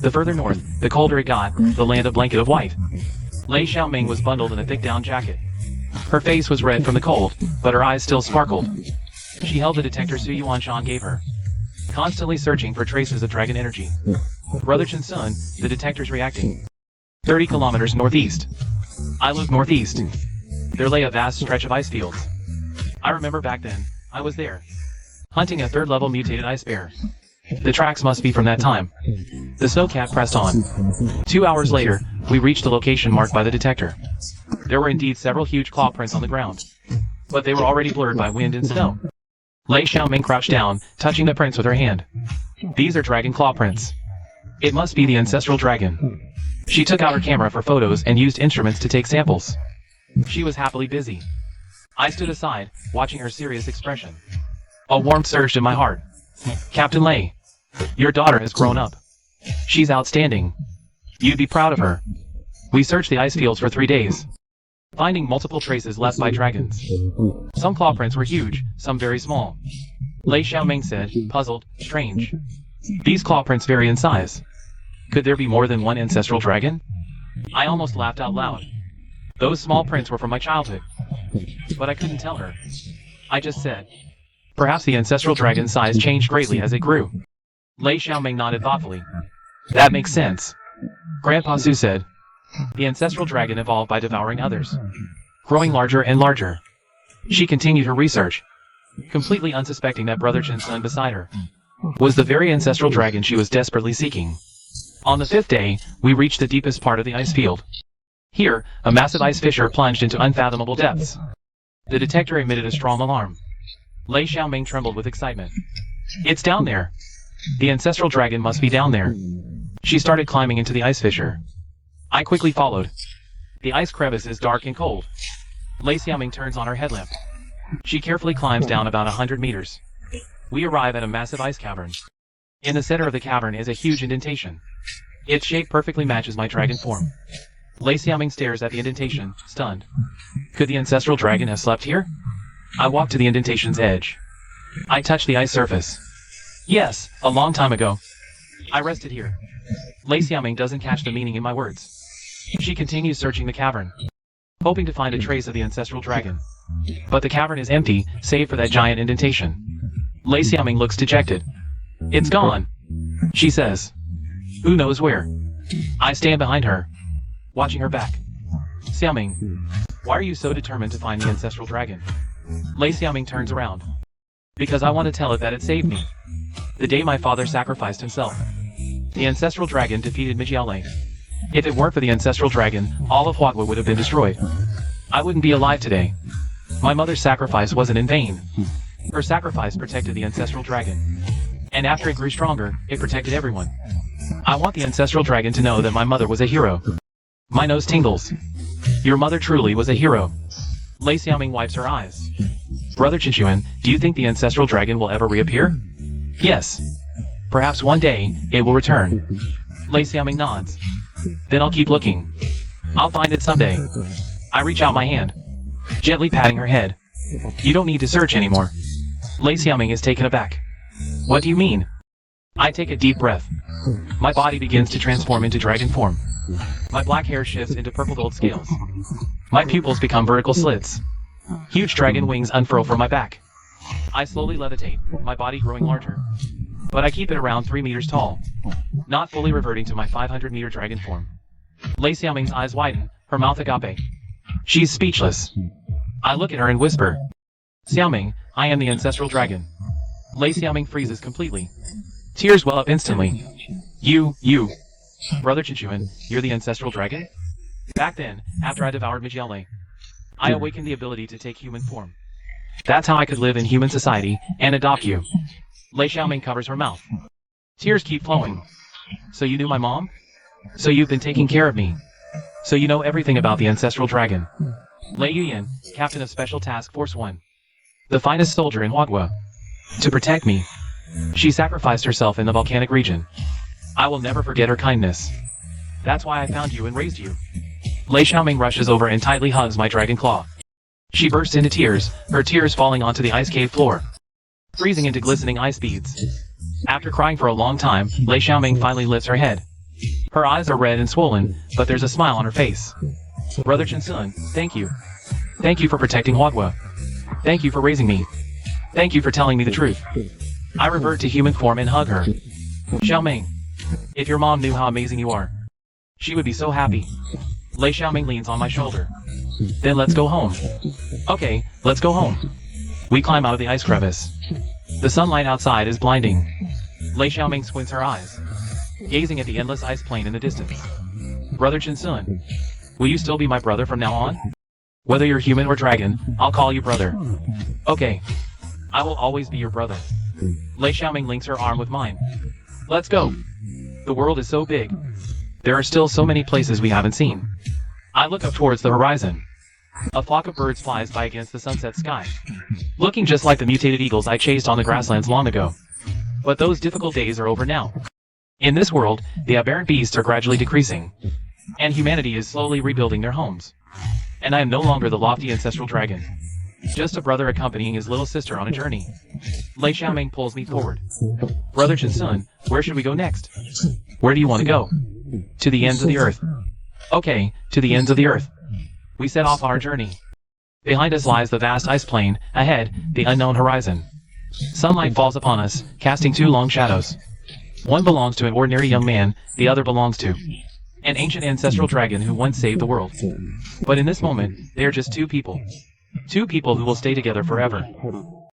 The further north, the colder it got, the land a blanket of white. Lei Xiaoming was bundled in a thick down jacket. Her face was red from the cold, but her eyes still sparkled. She held the detector Su Yuanshan gave her, constantly searching for traces of dragon energy. Brother Chinsun, the detector's reacting. 30 kilometers northeast. I looked northeast. There lay a vast stretch of ice fields. I remember back then, I was there, hunting a third-level mutated ice bear. The tracks must be from that time. The snowcat pressed on. 2 hours later, we reached the location marked by the detector. There were indeed several huge claw prints on the ground, but they were already blurred by wind and snow. Lei Xiaoming crouched down, touching the prints with her hand. These are dragon claw prints. It must be the Ancestral Dragon. She took out her camera for photos and used instruments to take samples. She was happily busy. I stood aside, watching her serious expression. A warmth surged in my heart. Captain Lei, your daughter has grown up. She's outstanding. You'd be proud of her. We searched the ice fields for 3 days, finding multiple traces left by dragons. Some claw prints were huge, some very small. Lei Xiaoming said, puzzled, strange. These claw prints vary in size. Could there be more than one ancestral dragon? I almost laughed out loud. Those small prints were from my childhood. But I couldn't tell her. I just said, perhaps the ancestral dragon's size changed greatly as it grew. Lei Xiaoming nodded thoughtfully. That makes sense. Grandpa Su said, the ancestral dragon evolved by devouring others, growing larger and larger. She continued her research, completely unsuspecting that Brother Chinsun beside her was the very ancestral dragon she was desperately seeking. On the 5th day, we reached the deepest part of the ice field. Here, a massive ice fissure plunged into unfathomable depths. The detector emitted a strong alarm. Lei Xiaoming trembled with excitement. It's down there. The ancestral dragon must be down there. She started climbing into the ice fissure. I quickly followed. The ice crevice is dark and cold. Lei Xiaoming turns on her headlamp. She carefully climbs down about 100 meters. We arrive at a massive ice cavern. In the center of the cavern is a huge indentation. Its shape perfectly matches my dragon form. Lei Xiaoming stares at the indentation, stunned. Could the ancestral dragon have slept here? I walked to the indentation's edge. I touched the ice surface. Yes, a long time ago. I rested here. Lei Xiaoming doesn't catch the meaning in my words. She continues searching the cavern, hoping to find a trace of the ancestral dragon. But the cavern is empty, save for that giant indentation. Lei Xiaoming looks dejected. It's gone, she says. Who knows where? I stand behind her, watching her back. Xiaoming, why are you so determined to find the ancestral dragon? Lei Xiaoming turns around. Because I want to tell it that it saved me. The day my father sacrificed himself. The Ancestral Dragon defeated Mijiao. If it weren't for the Ancestral Dragon, all of Huaguo would have been destroyed. I wouldn't be alive today. My mother's sacrifice wasn't in vain. Her sacrifice protected the Ancestral Dragon. And after it grew stronger, it protected everyone. I want the Ancestral Dragon to know that my mother was a hero. My nose tingles. Your mother truly was a hero. Lei Xiaoming wipes her eyes. Brother Qinquan, do you think the Ancestral Dragon will ever reappear? Yes. Perhaps one day, it will return. Lei Xiaoming nods. Then I'll keep looking. I'll find it someday. I reach out my hand, gently patting her head. You don't need to search anymore. Lei Xiaoming is taken aback. What do you mean? I take a deep breath. My body begins to transform into dragon form. My black hair shifts into purple gold scales. My pupils become vertical slits. Huge dragon wings unfurl from my back. I slowly levitate, my body growing larger. But I keep it around 3 meters tall, not fully reverting to my 500-meter dragon form. Lei Xiaoming's eyes widen, her mouth agape. She's speechless. I look at her and whisper, Xiaoming, I am the Ancestral Dragon. Lei Xiaoming freezes completely. Tears well up instantly. You, Brother Qinquan, you're the Ancestral Dragon? Back then, after I devoured Mijiao, I awakened the ability to take human form. That's how I could live in human society and adopt you. Lei Xiaoming covers her mouth. Tears keep flowing. So you knew my mom? So you've been taking care of me. So you know everything about the Ancestral Dragon. Lei Yuyan, Captain of Special Task Force 1. The finest soldier in Huaguo. To protect me. She sacrificed herself in the volcanic region. I will never forget her kindness. That's why I found you and raised you. Lei Xiaoming rushes over and tightly hugs my dragon claw. She bursts into tears, her tears falling onto the ice cave floor, freezing into glistening ice beads. After crying for a long time, Lei Xiaoming finally lifts her head. Her eyes are red and swollen, but there's a smile on her face. Brother Qinquan, thank you. Thank you for protecting Huaguo. Thank you for raising me. Thank you for telling me the truth. I revert to human form and hug her. Xiaoming, if your mom knew how amazing you are, she would be so happy. Lei Xiaoming leans on my shoulder. Then let's go home. Okay, let's go home. We climb out of the ice crevice. The sunlight outside is blinding. Lei Xiaoming squints her eyes, gazing at the endless ice plain in the distance. Brother Qinquan, will you still be my brother from now on? Whether you're human or dragon, I'll call you brother. Okay. I will always be your brother. Lei Xiaoming links her arm with mine. Let's go. The world is so big. There are still so many places we haven't seen. I look up towards the horizon. A flock of birds flies by against the sunset sky, looking just like the mutated eagles I chased on the grasslands long ago. But those difficult days are over now. In this world, the aberrant beasts are gradually decreasing, and humanity is slowly rebuilding their homes. And I am no longer the lofty Ancestral Dragon, just a brother accompanying his little sister on a journey. Lei Xiaoming pulls me forward. Brother Qinquan, where should we go next? Where do you want to go? To the ends of the earth. Okay, to the ends of the earth. We set off on our journey. Behind us lies the vast ice plain, ahead, the unknown horizon. Sunlight falls upon us, casting 2 long shadows. One belongs to an ordinary young man, the other belongs to an ancient ancestral dragon who once saved the world. But in this moment, they are just 2 people. 2 people who will stay together forever.